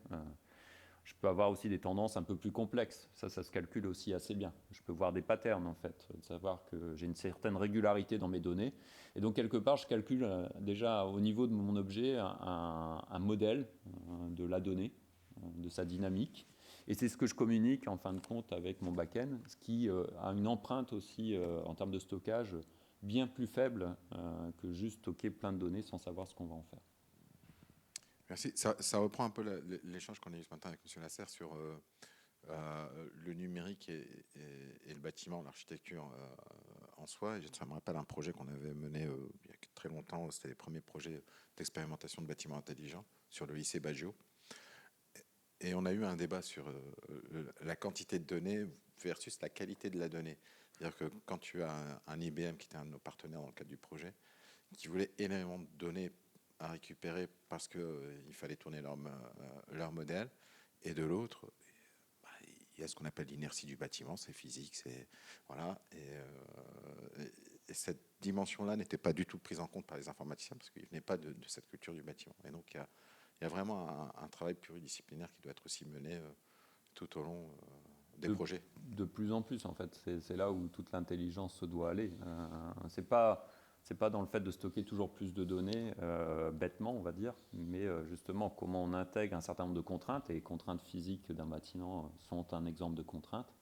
Je peux avoir aussi des tendances un peu plus complexes. Ça se calcule aussi assez bien. Je peux voir des patterns, en fait, de savoir que j'ai une certaine régularité dans mes données. Et donc, quelque part, je calcule déjà au niveau de mon objet un modèle de la donnée, de sa dynamique. Et c'est ce que je communique, en fin de compte, avec mon back-end, ce qui a une empreinte aussi, en termes de stockage, bien plus faible que juste stocker plein de données sans savoir ce qu'on va en faire. Merci. Ça reprend un peu l'échange qu'on a eu ce matin avec M. Lasserre sur le numérique et le bâtiment, l'architecture en soi. Et ça me rappelle un projet qu'on avait mené il y a très longtemps. C'était les premiers projets d'expérimentation de bâtiments intelligents sur le lycée Baggio. Et on a eu un débat sur la quantité de données versus la qualité de la donnée. C'est-à-dire que quand tu as un IBM, qui était un de nos partenaires dans le cadre du projet, qui voulait énormément de données à récupérer parce qu'il fallait tourner leur modèle, et de l'autre, il y a ce qu'on appelle l'inertie du bâtiment, c'est physique, voilà, et cette dimension-là n'était pas du tout prise en compte par les informaticiens parce qu'ils ne venaient pas de cette culture du bâtiment. Et donc il y a vraiment un travail pluridisciplinaire qui doit être aussi mené tout au long des projets. De plus en plus, en fait, c'est là où toute l'intelligence se doit aller. C'est pas dans le fait de stocker toujours plus de données, bêtement, on va dire, mais justement comment on intègre un certain nombre de contraintes, et les contraintes physiques d'un bâtiment sont un exemple de contraintes,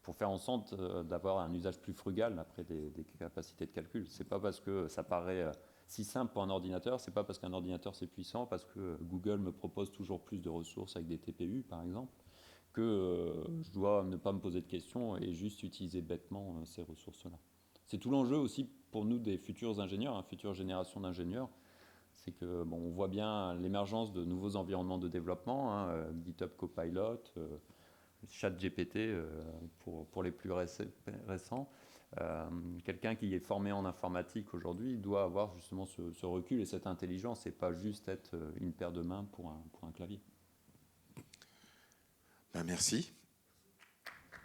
pour faire en sorte d'avoir un usage plus frugal après des capacités de calcul. C'est pas parce que ça paraît si simple pour un ordinateur, c'est pas parce qu'un ordinateur c'est puissant, parce que Google me propose toujours plus de ressources avec des TPU, par exemple, que je dois ne pas me poser de questions et juste utiliser bêtement ces ressources-là. C'est tout l'enjeu aussi pour nous des futurs ingénieurs, future génération d'ingénieurs, c'est que on voit bien l'émergence de nouveaux environnements de développement, GitHub Copilot, ChatGPT pour les plus récents. Quelqu'un qui est formé en informatique aujourd'hui doit avoir justement ce recul et cette intelligence, et pas juste être une paire de mains pour un clavier. Merci.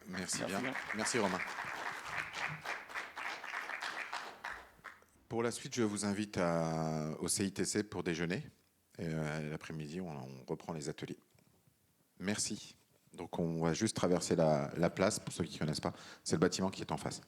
Merci bien. Merci Romain. Pour la suite, je vous invite au CITC pour déjeuner. Et l'après-midi, on reprend les ateliers. Merci. Donc on va juste traverser la place, pour ceux qui ne connaissent pas. C'est le bâtiment qui est en face.